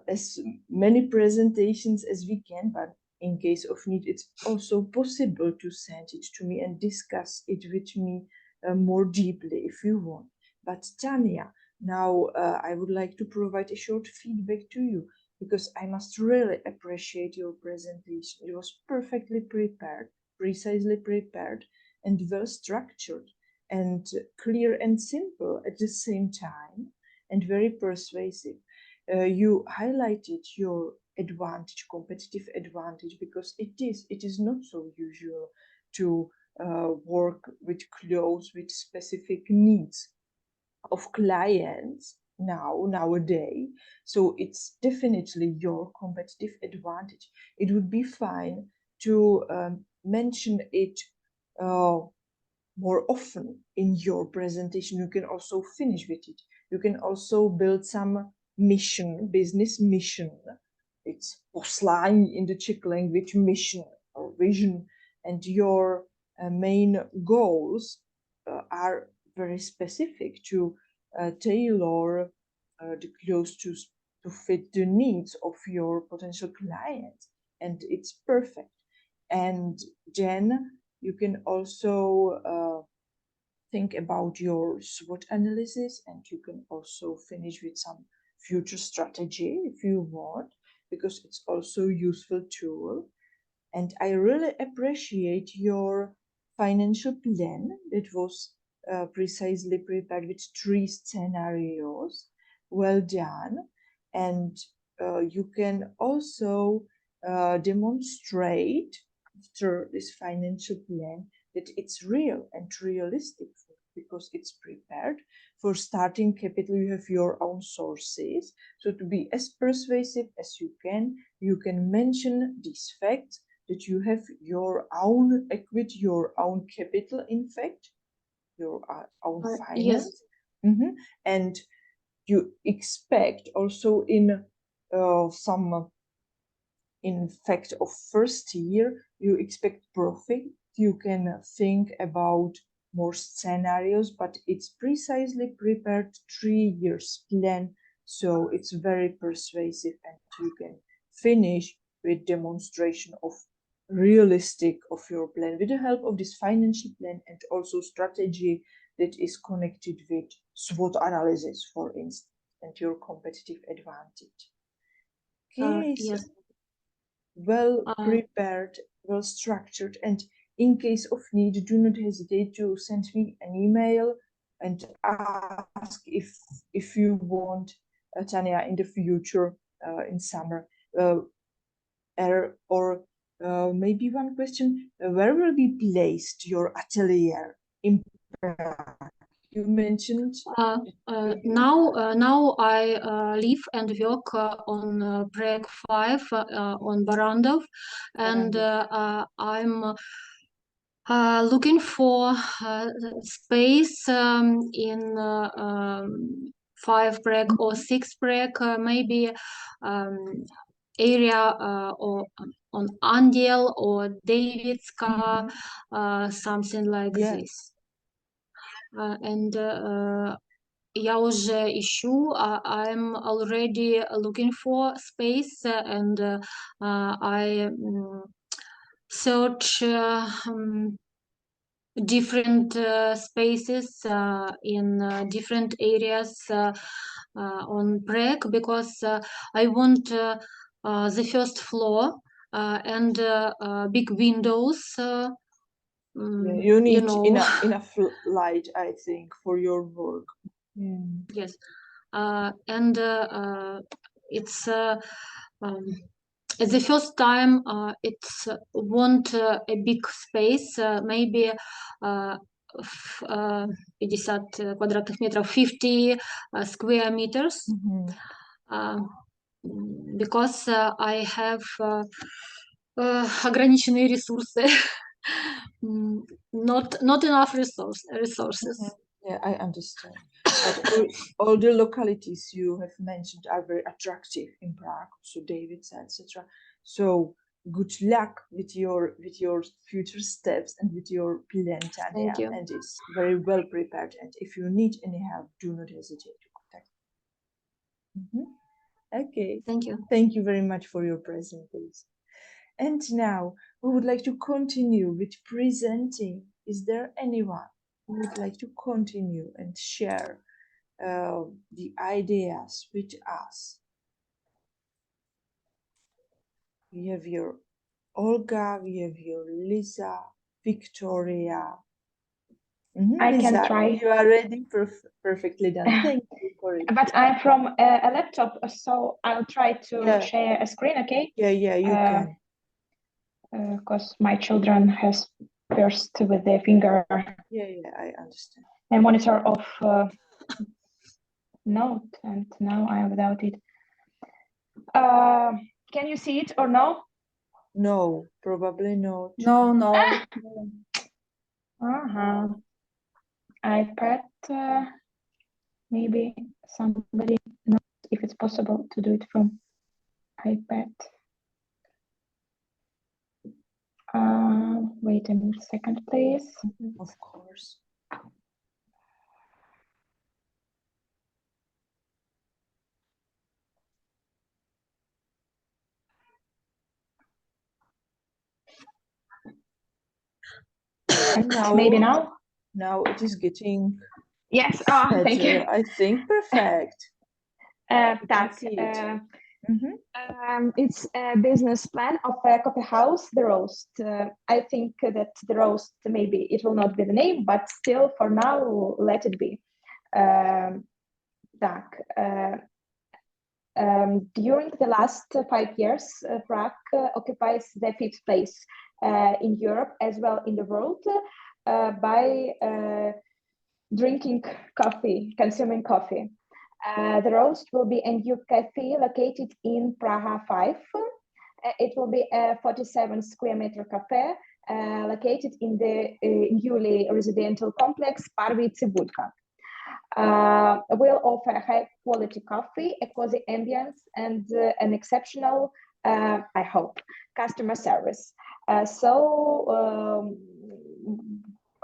Speaker 2: as many presentations as we can, but in case of need, it's also possible to send it to me and discuss it with me more deeply if you want. But Tanya, now I would like to provide a short feedback to you, because I must really appreciate your presentation. It was perfectly prepared, precisely prepared, and well structured, and clear and simple at the same time, and very persuasive. You highlighted your advantage, competitive advantage, because it is not so usual to work with clothes with specific needs of clients nowadays. So it's definitely your competitive advantage. It would be fine to mention it more often in your presentation. You can also finish with it. You can also build some mission, business mission. It's poslání in the Czech language, mission or vision, and your main goals are very specific to tailor the clothes to fit the needs of your potential clients, and it's perfect. And then you can also think about your SWOT analysis, and you can also finish with some future strategy if you want, because it's also a useful tool. And I really appreciate your financial plan that was precisely prepared with 3 scenarios. Well done. And you can also demonstrate after this financial plan that it's real and realistic, because it's prepared. For starting capital, you have your own sources. So to be as persuasive as you can mention these facts, that you have your own equity, your own capital, in fact, your own finance.
Speaker 4: Yes.
Speaker 2: Mm-hmm. And you expect also in some, in fact, of first year, you expect profit. You can think about more scenarios, but it's precisely prepared 3 years plan. So it's very persuasive, and you can finish with demonstration of realistic of your plan with the help of this financial plan, and also strategy that is connected with SWOT analysis, for instance, and your competitive advantage. Okay,
Speaker 4: Yes.
Speaker 2: so well prepared, well structured, and in case of need, do not hesitate to send me an email and ask if you want, Tanya, in the future, in summer, or maybe one question: where will be placed your atelier in Prague? You mentioned
Speaker 4: Now I live and work on Prague 5 on Barandov, and I'm looking for space in 5 Prague or 6 Prague, maybe area or on Andiel or Davidska, something like
Speaker 2: Yeah.
Speaker 4: this. And я уже ищу, I'm already looking for space, and I search different spaces in different areas on Prague, because I want the first floor and big windows.
Speaker 2: Yeah, you need
Speaker 4: know,
Speaker 2: enough light, I think, for your work. Yeah.
Speaker 4: yes, and it's the first time it's want a big space, maybe 50 квадратных метров, 50 square meters,
Speaker 2: Mhm.
Speaker 4: because I have ограниченные ресурсы, not enough resources.
Speaker 2: Mhm. Yeah, I understand. But all the localities you have mentioned are very attractive in Prague, so David's, etc. So good luck with your future steps and with your plan, Tanya.
Speaker 4: Thank you.
Speaker 2: And it's very well prepared. And if you need any help, do not hesitate to contact me. Okay.
Speaker 4: Thank you.
Speaker 2: Thank you very much for your presentation. And now we would like to continue with presenting. Is there anyone who would like to continue and share the ideas with us? We have your Olga, we have your Lisa, Victoria.
Speaker 5: I can
Speaker 2: Lisa,
Speaker 5: try.
Speaker 2: you are ready? Perfectly done. Thank you for it.
Speaker 5: But I'm from a laptop, so I'll try to share a screen, okay?
Speaker 2: Yeah, you can.
Speaker 5: Because my children has first with their finger
Speaker 2: Yeah, I understand.
Speaker 5: a monitor of note, and now I am without it. Can you see it or no?
Speaker 2: No, probably not.
Speaker 6: No.
Speaker 5: iPad, maybe somebody knows if it's possible to do it from iPad. Wait a second, please.
Speaker 2: Of course. And now,
Speaker 5: maybe now?
Speaker 2: Now it is getting
Speaker 5: Yes,
Speaker 2: better.
Speaker 5: thank you.
Speaker 2: I think perfect.
Speaker 5: Так, it's a business plan of a coffee house, The Roast. I think that The Roast, maybe it will not be the name, but still for now, let it be. During the last 5 years, Prague occupies the 5th place in Europe as well in the world by drinking coffee, consuming coffee. The Roast will be a new cafe located in Praha 5. It will be a 47 square meter cafe located in the newly residential complex Parvi Cibulka. Will offer high quality coffee, a cozy ambience, and an exceptional, I hope, customer service.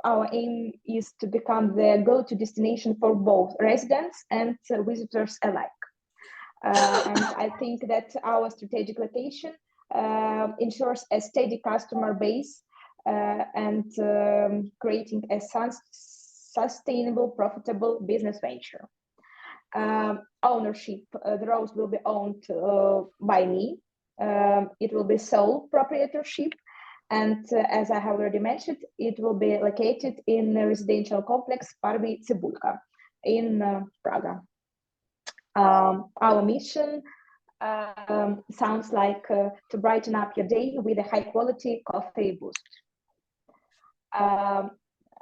Speaker 5: Our aim is to become the go-to destination for both residents and visitors alike. And I think that our strategic location ensures a steady customer base and creating a sustainable, profitable business venture. Ownership, the Roast will be owned by me. It will be sole proprietorship. And as I have already mentioned, it will be located in the residential complex Parvi Cibulka in Prague. Our mission sounds like to brighten up your day with a high quality coffee boost.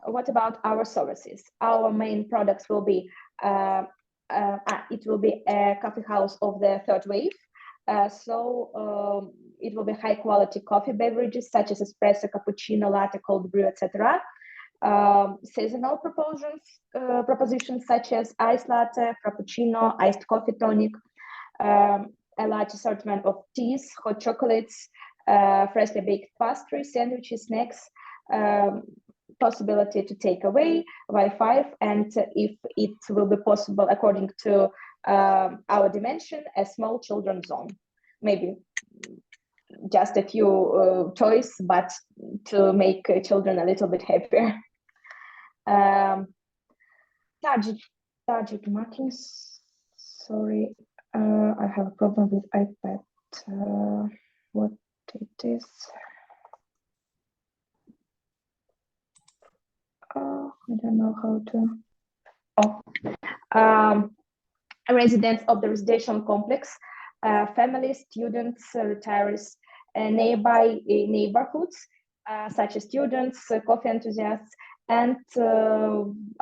Speaker 5: What about our services? Our main products will be, it will be a coffee house of the third wave. It will be high quality coffee beverages such as espresso, cappuccino, latte, cold brew, etc. Seasonal propositions such as iced latte, frappuccino, iced coffee tonic, a large assortment of teas, hot chocolates, freshly baked pastries, sandwiches, snacks, possibility to take away Wi-Fi, and if it will be possible according to our dimension, a small children zone, maybe just a few toys, but to make children a little bit happier. Target markings. Sorry, I have a problem with iPad. What it is? I don't know how to. Residents of the residential complex, families, students, retirees, nearby neighborhoods, such as students, coffee enthusiasts, and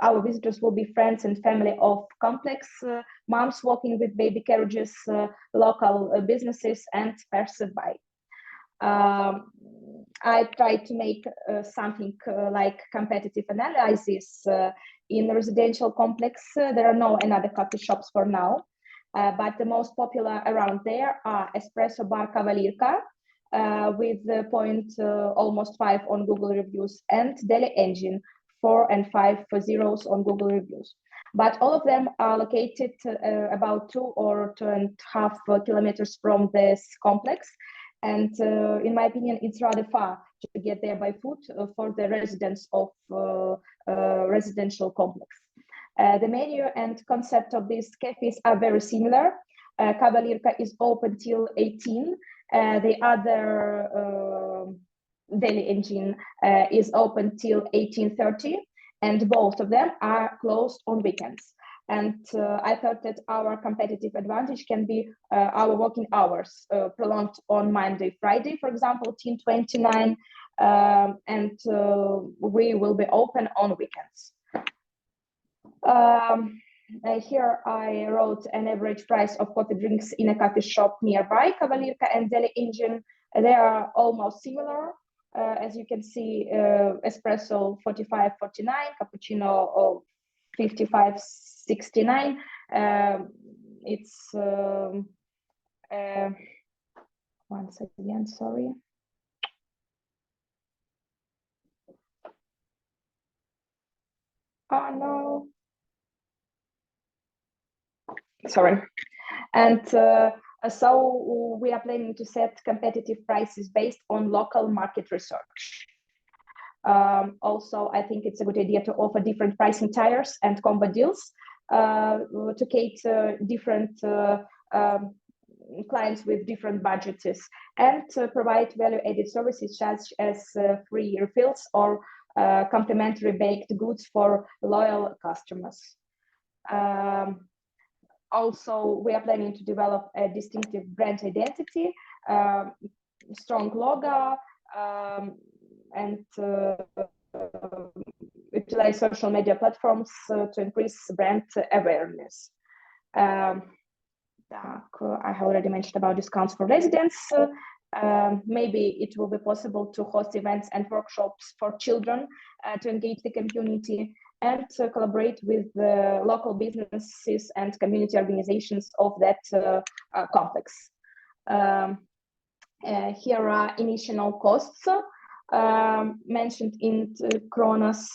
Speaker 5: our visitors will be friends and family of complex, moms walking with baby carriages, local businesses, and passerby. I tried to make something like competitive analysis. In the residential complex, there are no another coffee shops for now, but the most popular around there are Espresso Bar Kavalirka, with the point almost 5 on Google reviews, and Deli Engine 4 and 5 for zeros on Google reviews. But all of them are located about 2 or 2.5 kilometers from this complex. And in my opinion, it's rather far to get there by foot for the residents of residential complex. The menu and concept of these cafes are very similar. Kavalirka is open till 18. The other Deli Engine is open till 18:30, and both of them are closed on weekends. And I thought that our competitive advantage can be our working hours prolonged on Monday, Friday, for example, till 29, and we will be open on weekends. Here I wrote an average price of coffee drinks in a coffee shop nearby Kavalirka and Deli Engine. They are almost similar. As you can see, espresso 45.49, cappuccino 55.69. It's once again, sorry. Oh no. Sorry. And so we are planning to set competitive prices based on local market research. Also, I think it's a good idea to offer different pricing tiers and combo deals to cater different clients with different budgets, and provide value-added services such as free refills or complimentary baked goods for loyal customers. Also, we are planning to develop a distinctive brand identity, strong logo, and utilize social media platforms to increase brand awareness. I have already mentioned about discounts for residents. Maybe it will be possible to host events and workshops for children to engage the community and to collaborate with local businesses and community organizations of that complex. Here are initial costs mentioned in Kronos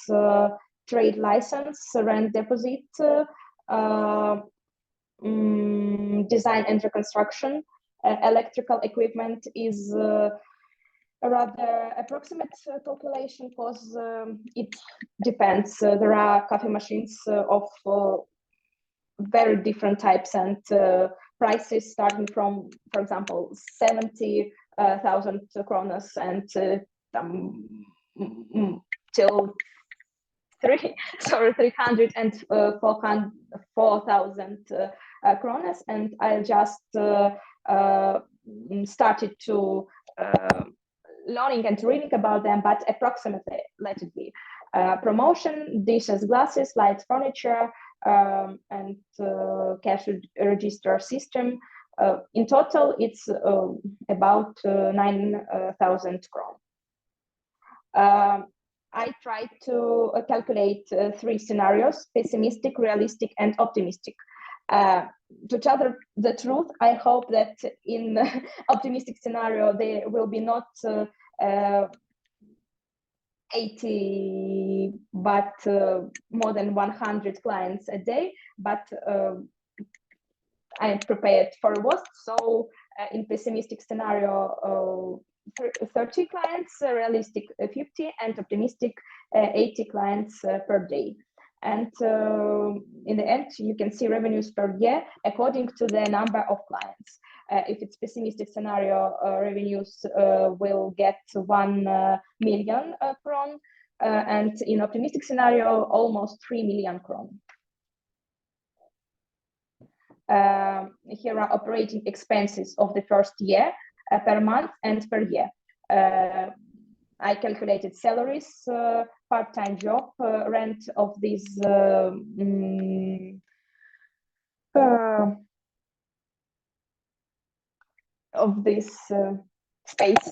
Speaker 5: trade license, rent deposit, design and reconstruction. Electrical equipment is a rather approximate calculation because it depends. There are coffee machines of very different types and prices starting from, for example, 70,000 kronas and till 300 and 4,000 kronas. And I just started to learning and reading about them, but approximately, let it be. Promotion, dishes, glasses, lights, furniture, and cash register system. In total, it's about 9,000 kron. I tried to calculate 3 scenarios: pessimistic, realistic, and optimistic. To tell the truth, I hope that in optimistic scenario there will be not 80, but more than 100 clients a day. But I'm prepared for worst. So in pessimistic scenario, 30 clients, realistic 50, and optimistic 80 clients per day. And in the end, you can see revenues per year according to the number of clients. If it's pessimistic scenario, revenues will get 1 million kron, and in optimistic scenario, almost 3 million kron. Here are operating expenses of the first year per month and per year. I calculated salaries, part-time job, rent of this space,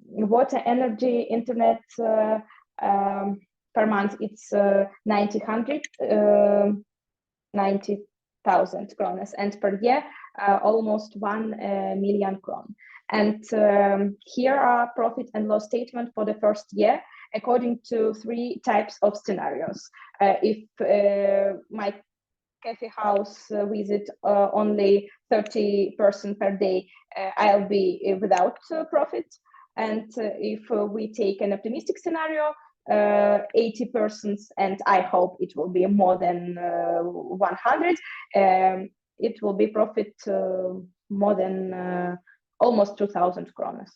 Speaker 5: water, energy, internet. Per month it's 90,000 kronas, and per year almost 1 million kron. And here are profit and loss statement for the first year according to 3 types of scenarios. If my cafe house visit only 30% per day, I'll be without profit. And if we take an optimistic scenario, 80%, and I hope it will be more than 100, it will be profit more than almost 2,000 kronas.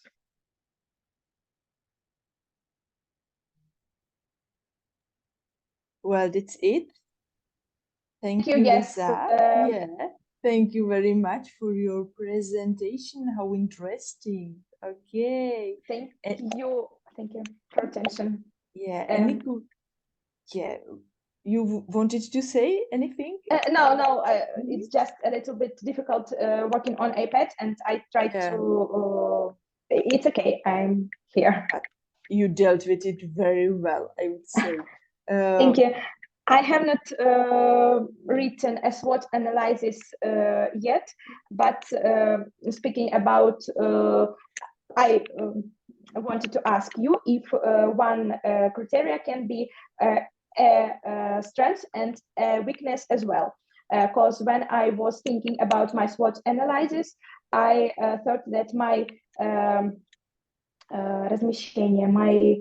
Speaker 2: Well, that's it. Thank you,
Speaker 5: Yes.
Speaker 2: Lisa. Yeah, thank you very much for your presentation. How interesting. Okay.
Speaker 5: Thank you for attention.
Speaker 2: Yeah, yeah, you wanted to say anything?
Speaker 5: No, it's just a little bit difficult working on iPad, and I tried to. It's okay. I'm here.
Speaker 2: You dealt with it very well, I would say.
Speaker 5: Thank you. I have not written a SWOT analysis yet, but speaking about, I wanted to ask you if one criteria can be a strength and a weakness as well. Because when I was thinking about my SWOT analysis, I thought that my размещение, my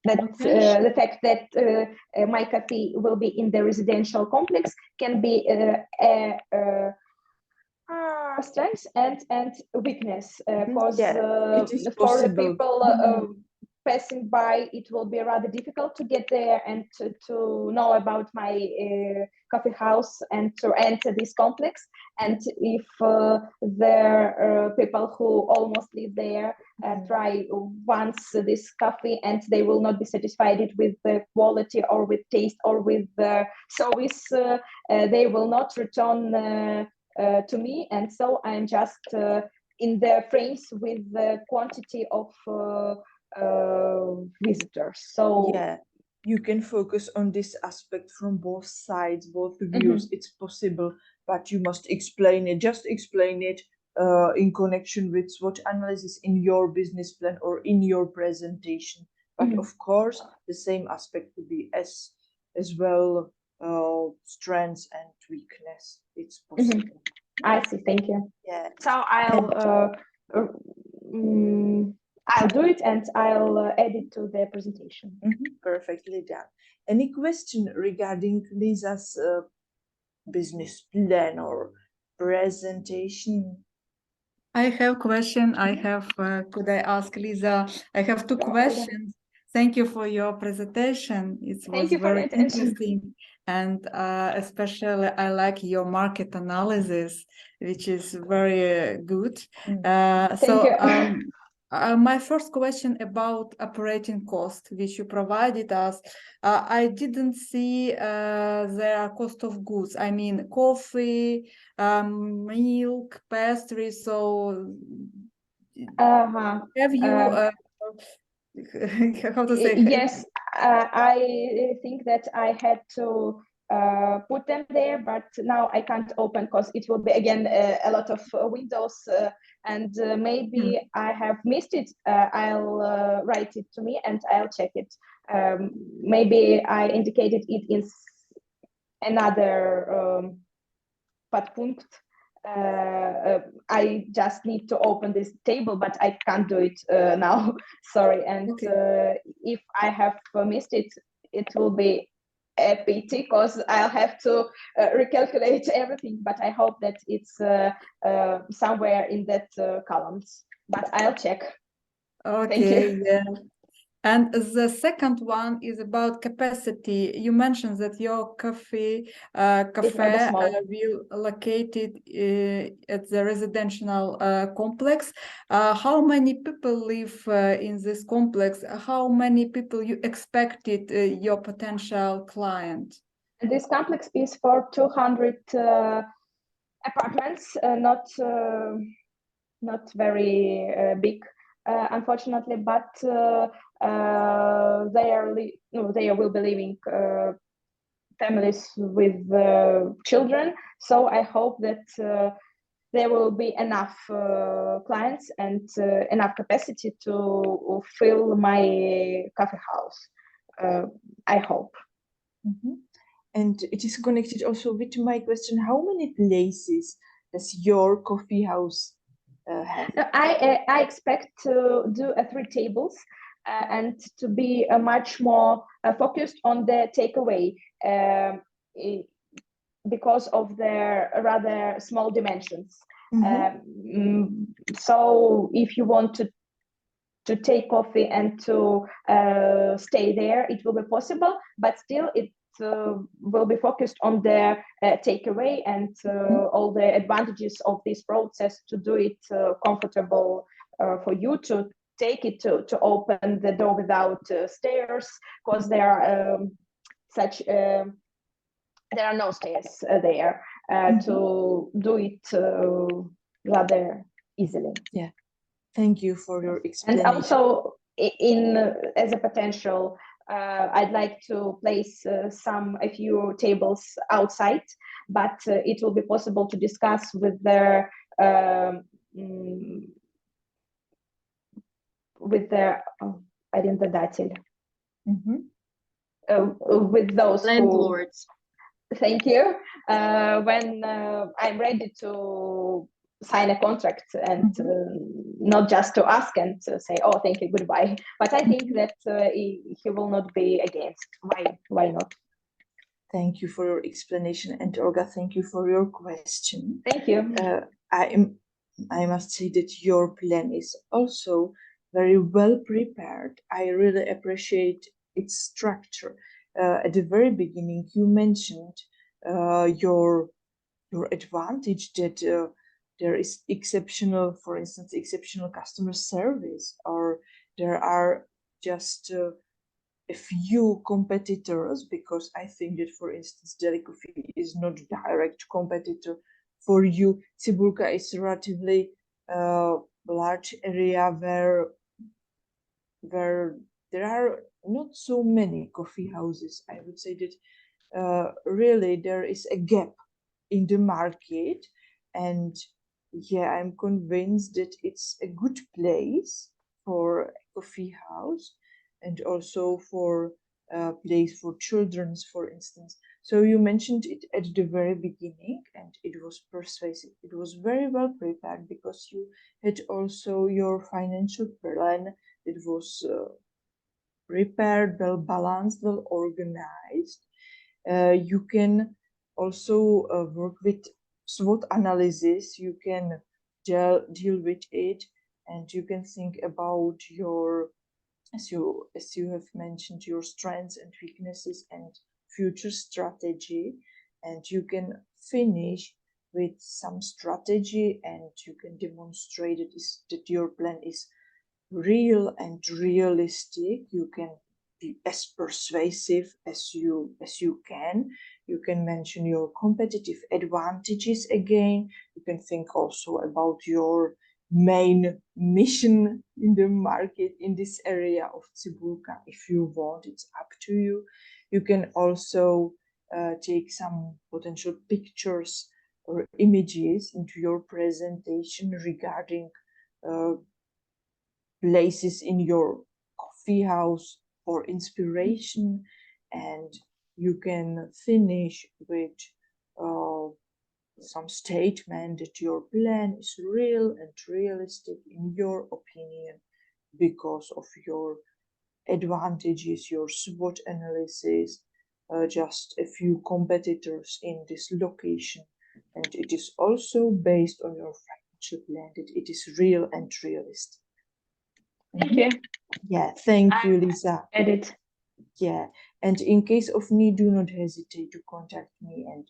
Speaker 5: the fact that my cafe will be in the residential complex can be a strength and weakness, because for the people passing by, it will be rather difficult to get there and to know about my coffee house and to enter this complex. And if there are people who almost live there try once this coffee and they will not be satisfied with the quality or with taste or with the service, they will not return to me. And so I'm just in the frames with the quantity of visitors. So
Speaker 2: yeah, you can focus on this aspect from both sides, both views. It's possible, but you must explain it. Just explain it in connection with SWOT analysis in your business plan or in your presentation. But of course, the same aspect would be as well strengths and weakness. It's possible.
Speaker 5: I see. Thank you.
Speaker 2: Yeah.
Speaker 5: So I'll do it and I'll add it to the presentation.
Speaker 2: Perfectly done. Any question regarding Lisa's business plan or presentation?
Speaker 6: I have question. Could I ask Lisa? I have 2 questions. Thank you for your presentation. It was very interesting. And especially I like your market analysis, which is very good. My first question about operating cost, which you provided us, I didn't see the cost of goods. I mean, coffee, milk, pastry. So, have you? How to say?
Speaker 5: Yes, I think that I had to put them there, but now I can't open because it will be again a lot of windows, and maybe I have missed it. I'll write it to me and I'll check it. Maybe I indicated it in another подпункт. I just need to open this table, but I can't do it now. Sorry. And if I have missed it, it will be a pity because I'll have to recalculate everything. But I hope that it's somewhere in that columns. But I'll check. Thank you.
Speaker 6: Okay, yeah. And the second one is about capacity. You mentioned that your cafe will located at the residential complex. How many people live in this complex? How many people you expected your potential client?
Speaker 5: This complex is for 200 apartments, not very big, unfortunately, but they will be living families with children. So I hope that there will be enough clients and enough capacity to fill my coffee house. I hope.
Speaker 2: Mm-hmm. And it is connected also with my question: how many places does your coffee house have?
Speaker 5: I expect to do 3 tables and to be much more focused on the takeaway because of their rather small dimensions. So if you want to take coffee and to stay there, it will be possible, but still it will be focused on the takeaway and all the advantages of this process to do it comfortable for you to take it to open the door without stairs, because there are there are no stairs there to do it rather easily.
Speaker 2: Yeah, thank you for your explanation.
Speaker 5: And also as a potential, I'd like to place a few tables outside, but it will be possible to discuss with their арендодатель. With those
Speaker 3: landlords.
Speaker 5: Thank you. When I'm ready to sign a contract and not just to ask and to say, oh, thank you, goodbye. But I think that he will not be against. Why not?
Speaker 2: Thank you for your explanation. And Olga, thank you for your question.
Speaker 5: Thank you.
Speaker 2: I must say that your plan is also very well prepared. I really appreciate its structure. At the very beginning, you mentioned your advantage that there is exceptional, for instance, exceptional customer service, or there are just a few competitors, because I think that, for instance, Deli Coffee is not direct competitor for you. Cibulka is a relatively large area where there are not so many coffee houses. I would say that really there is a gap in the market, and yeah, I'm convinced that it's a good place for a coffee house and also for a place for children's, for instance. So you mentioned it at the very beginning, and it was persuasive. It was very well prepared because you had also your financial plan. It was prepared, well balanced, well organized. You can also work with SWOT analysis. You can deal with it, and you can think about your, as you have mentioned, your strengths and weaknesses and future strategy, and you can finish with some strategy, and you can demonstrate that your plan is real and realistic. You can be as persuasive as you can. You can mention your competitive advantages again. You can think also about your main mission in the market in this area of Cibulka if you want. It's up to you. You can also take some potential pictures or images into your presentation regarding places in your coffee house for inspiration, and you can finish with some statement that your plan is real and realistic in your opinion because of your advantages, your SWOT analysis, just a few competitors in this location, and it is also based on your financial plan that it is real and realistic.
Speaker 5: Thank you.
Speaker 2: Yeah, thank you, Lisa.
Speaker 5: Edit.
Speaker 2: Yeah, and in case of need, do not hesitate to contact me, and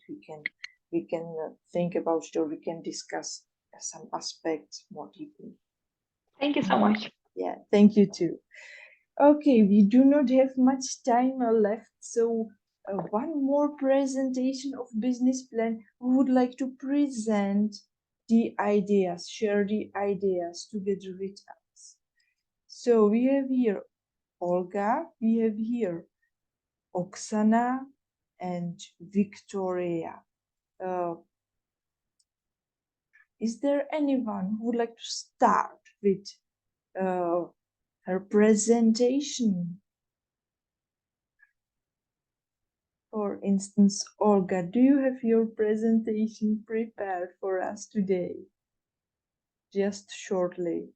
Speaker 2: we can think about it, or we can discuss some aspects more deeply.
Speaker 5: Thank you so much.
Speaker 2: Yeah, thank you too. Okay, we do not have much time left, so one more presentation of business plan. We would like to present the ideas, share the ideas together with us. So we have here Olga, we have here Oksana and Victoria. Is there anyone who would like to start with her presentation? For instance, Olga, do you have your presentation prepared for us today? Just shortly.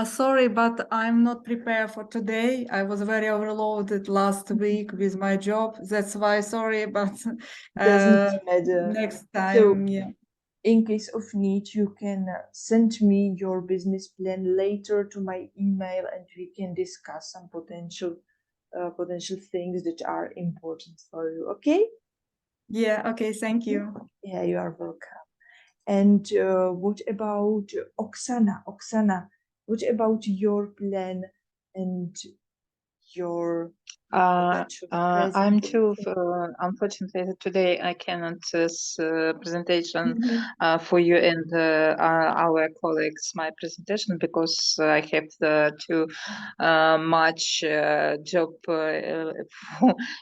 Speaker 6: Sorry, but I'm not prepared for today. I was very overloaded last week with my job. That's why, sorry, but
Speaker 2: Doesn't matter.
Speaker 6: next time,
Speaker 2: So,
Speaker 6: yeah.
Speaker 2: in case of need, you can send me your business plan later to my email, and we can discuss some potential things that are important for you. Okay?
Speaker 6: Yeah, okay, thank you.
Speaker 2: Yeah, you are welcome. And what about Oksana? Oksana, what about your plan and your
Speaker 7: I'm too, unfortunately, today I cannot presentation for you and our colleagues my presentation because I have too much job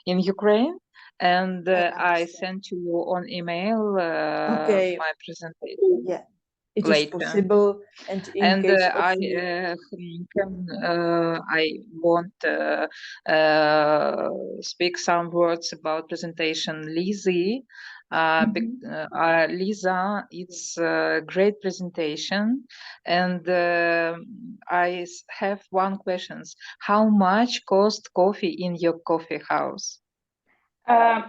Speaker 7: in Ukraine. And I sent to you on email
Speaker 2: Okay.
Speaker 7: my presentation.
Speaker 2: Yeah, it is
Speaker 7: Later.
Speaker 2: possible. And in case of
Speaker 7: I want speak some words about presentation Lizzie. Lisa, it's a great presentation, and I have one question: how much cost coffee in your coffee house?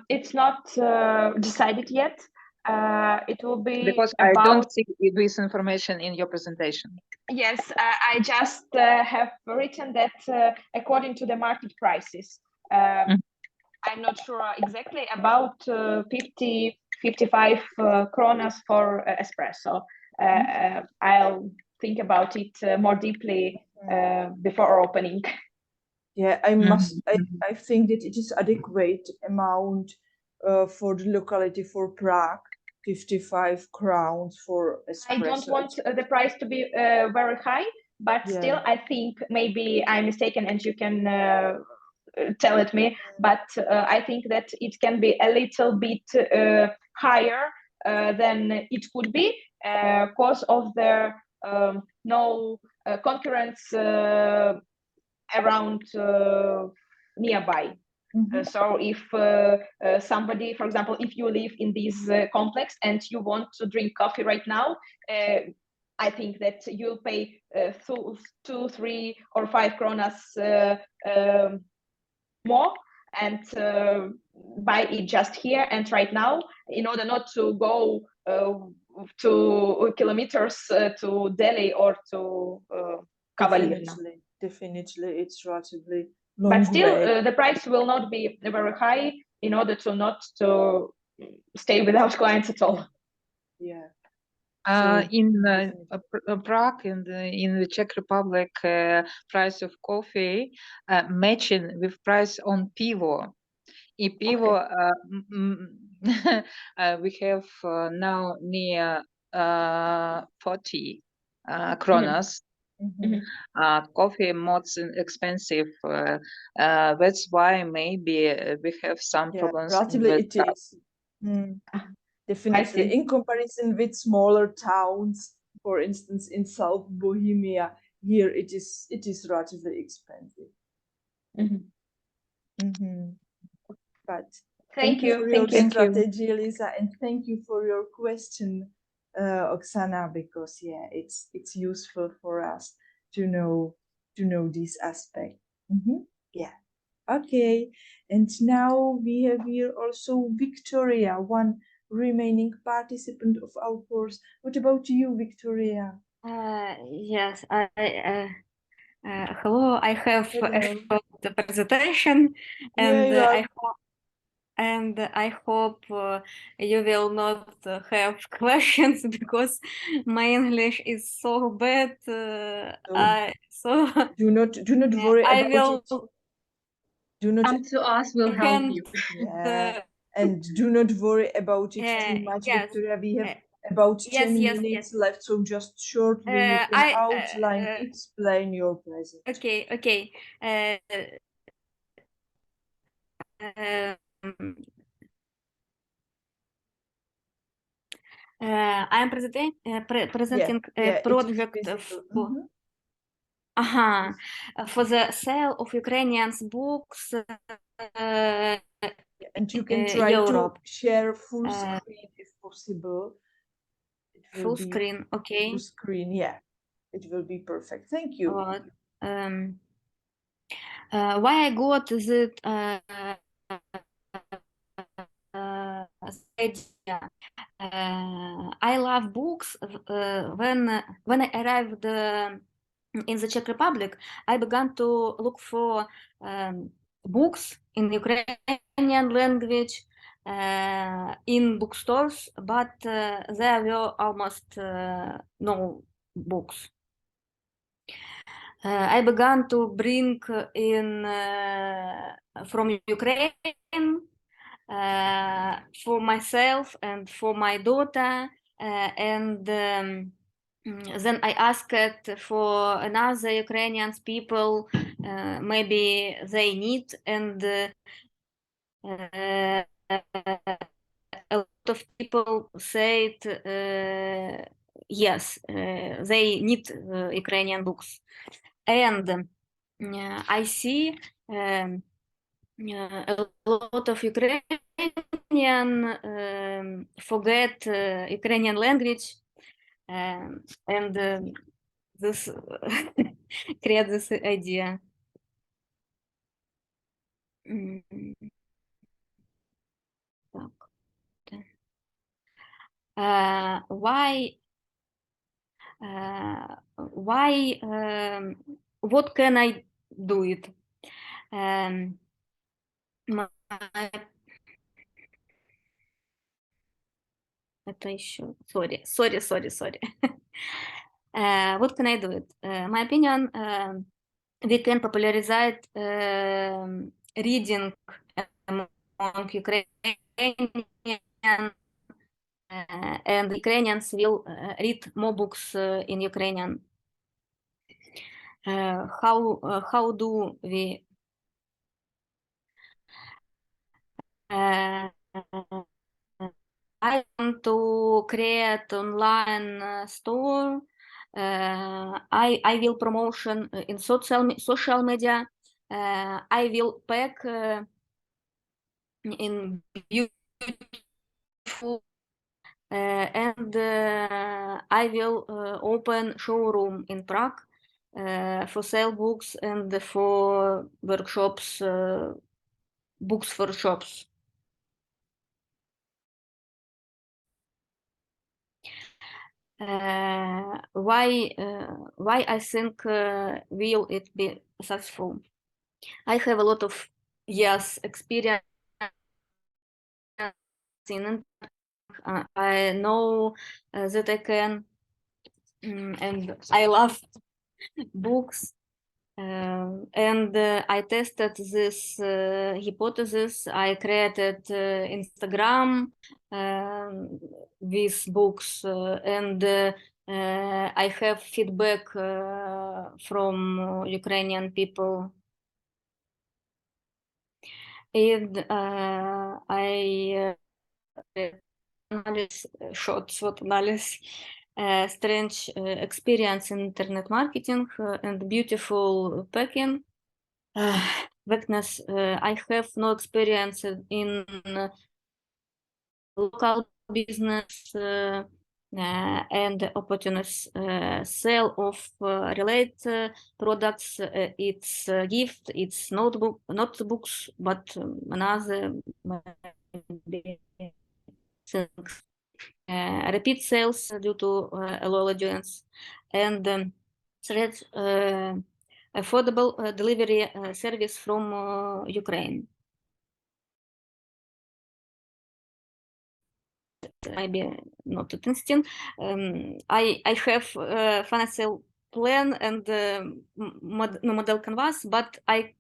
Speaker 5: It's not decided yet. It will be
Speaker 7: because
Speaker 5: about...
Speaker 7: I don't see this information in your presentation.
Speaker 5: Yes, I just have written that according to the market prices. I'm not sure exactly, about 50, 55 kronas for espresso. I'll think about it more deeply before opening.
Speaker 2: Yeah, I think that it is adequate amount for the locality for Prague, 55 crowns for espresso.
Speaker 5: I don't want the price to be very high, but still I think maybe I'm mistaken and you can tell it me, but I think that it can be a little bit higher than it could be because of the no concurrence around nearby. So if somebody, for example, if you live in this complex and you want to drink coffee right now, I think that you'll pay 2, 3, or 5 kronas more and buy it just here and right now, in order not to go 2 kilometers to Delhi or to Kavalirna.
Speaker 2: Definitely, it's relatively long
Speaker 5: but still
Speaker 2: way.
Speaker 5: The price will not be very high in order to not to stay without clients at all.
Speaker 2: Yeah.
Speaker 7: In Prague and in the Czech Republic, price of coffee matching with price on pivo. In pivo, we have now near 40 kronas.
Speaker 2: Mhm.
Speaker 7: Coffee more expensive. That's why maybe we have some
Speaker 2: Yeah,
Speaker 7: problems in
Speaker 2: relatively
Speaker 7: that.
Speaker 2: it is. Mm,
Speaker 5: I
Speaker 2: definitely.
Speaker 5: see.
Speaker 2: In comparison with smaller towns, for instance, in South Bohemia, here it is relatively expensive.
Speaker 5: Mhm.
Speaker 2: Mhm. But
Speaker 5: Thank you.
Speaker 2: for your
Speaker 5: Thank you.
Speaker 2: strategy, Lisa, and thank you for your question, Oksana, because yeah, it's useful for us to know this aspect. Mhm. Yeah. Okay. And now we have here also Victoria, one remaining participant of our course. What about you, Victoria?
Speaker 8: Yes, hello. I have a
Speaker 2: Hello.
Speaker 8: short presentation,
Speaker 2: Yeah,
Speaker 8: and
Speaker 2: you are.
Speaker 8: I hope you will not have questions because my English is so bad. So
Speaker 2: Do not worry
Speaker 8: I
Speaker 2: about it.
Speaker 8: will
Speaker 2: Do not
Speaker 3: Come to us, we'll help
Speaker 8: can
Speaker 3: you.
Speaker 2: Yeah, and do not worry about it too much,
Speaker 8: yes,
Speaker 2: Victoria. We have
Speaker 8: uh,
Speaker 2: about
Speaker 8: yes,
Speaker 2: 10
Speaker 8: yes,
Speaker 2: minutes
Speaker 8: yes.
Speaker 2: left, so just shortly you can
Speaker 8: I
Speaker 2: outline, explain your present.
Speaker 8: okay, okay. Um, I'm presenting a
Speaker 2: Yeah, it is
Speaker 8: project
Speaker 2: visible.
Speaker 8: for,
Speaker 2: Mhm.
Speaker 8: for the sale of Ukrainian books
Speaker 2: Yeah, and you can try to
Speaker 8: Europe.
Speaker 2: share full
Speaker 8: Uh,
Speaker 2: screen if possible. It will
Speaker 8: Full
Speaker 2: be
Speaker 8: screen, okay.
Speaker 2: full screen. Yeah, it will be perfect. Thank you.
Speaker 8: Um, why I got the idea? I love books. When I arrived in the Czech Republic, I began to look for books in Ukrainian language in bookstores, but there were almost no books. I began to bring in from Ukraine for myself and for my daughter, and then I asked for another Ukrainian people, maybe they need, and a lot of people said yes, they need Ukrainian books, and I see a lot of Ukrainian forget Ukrainian language, and this create this idea. Why what can I do it? Это еще, sorry. What can I do it? My opinion, we can popularize reading among Ukrainian, and Ukrainians will read more books in Ukrainian. How do we? I want to create online store. I will promotion in social media. I will pack in beautiful, and I will open showroom in Prague for sell books and for workshops, books for shops. Why I think will it be successful? I have a lot of years experience in I know that I can, and I love books. And I tested this hypothesis. I created Instagram with books, and I have feedback from Ukrainian people, and I analysis, short analysis, strange experience in internet marketing and beautiful packing. Weakness, I have no experience in local business and opportunities. Sale of related products, it's gift, it's notebooks, but another maybe things. Repeat sales due to a low audience, and third, affordable delivery service from Ukraine. Maybe not interesting. I have financial plan and model canvas, but I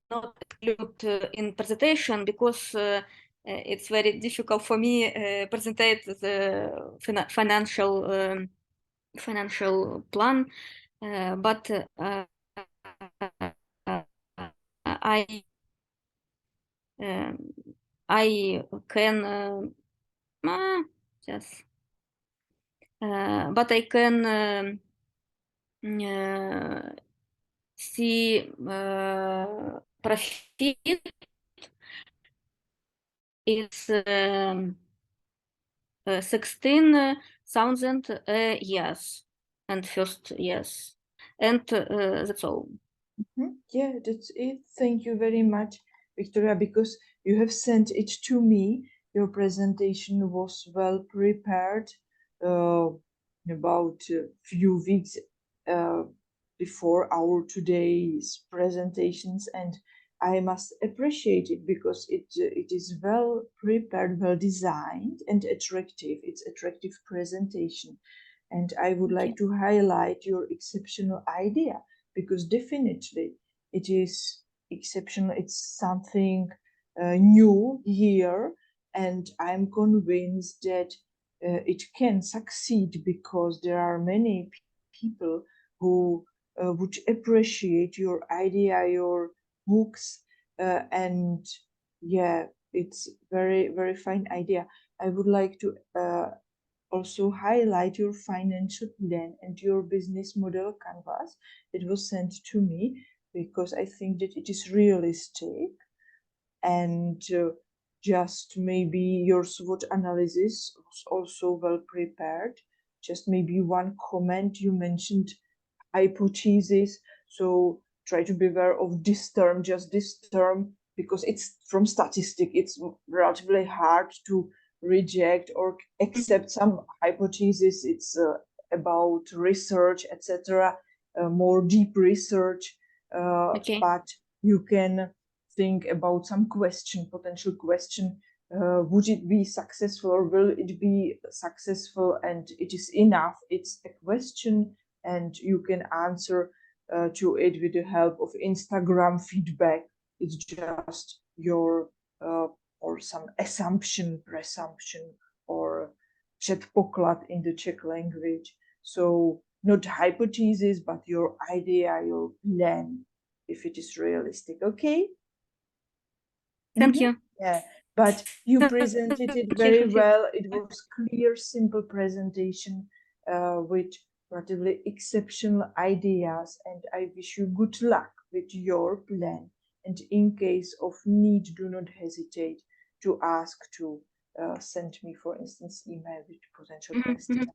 Speaker 8: not include in presentation because it's very difficult for me present the financial plan, but I can yes, but I can see profit is 16,000 yes, and first yes, and that's all.
Speaker 2: Yeah, that's it. Thank you very much, Victoria, because you have sent it to me. Your presentation was well prepared about a few weeks before our today's presentations, and I must appreciate it because it is well prepared, well designed, and attractive. It's attractive presentation, and I would like to highlight your exceptional idea because definitely it is exceptional. It's something new here, and I'm convinced that it can succeed because there are many people who would appreciate your idea, your books, and yeah, it's very fine idea. I would like to also highlight your financial plan and your business model canvas. It was sent to me because I think that it is realistic, and just maybe your SWOT analysis was also well prepared. Just maybe one comment, you mentioned hypothesis, so try to be aware of this term, just this term, because it's from statistic. It's relatively hard to reject or accept some hypothesis. It's about research, etc., more deep research, but you can think about some potential question. Would it be successful or will it be successful? And it is enough. It's a question, and you can answer to it with the help of Instagram feedback. It's just your or some assumption, presumption, or předpoklad in the Czech language. So not hypothesis, but your idea, your plan, if it is realistic. Okay?
Speaker 8: Thank you.
Speaker 2: Yeah, but you presented it very well. It was clear, simple presentation with relatively exceptional ideas, and I wish you good luck with your plan. And in case of need, do not hesitate to ask to send me, for instance, email with potential questions.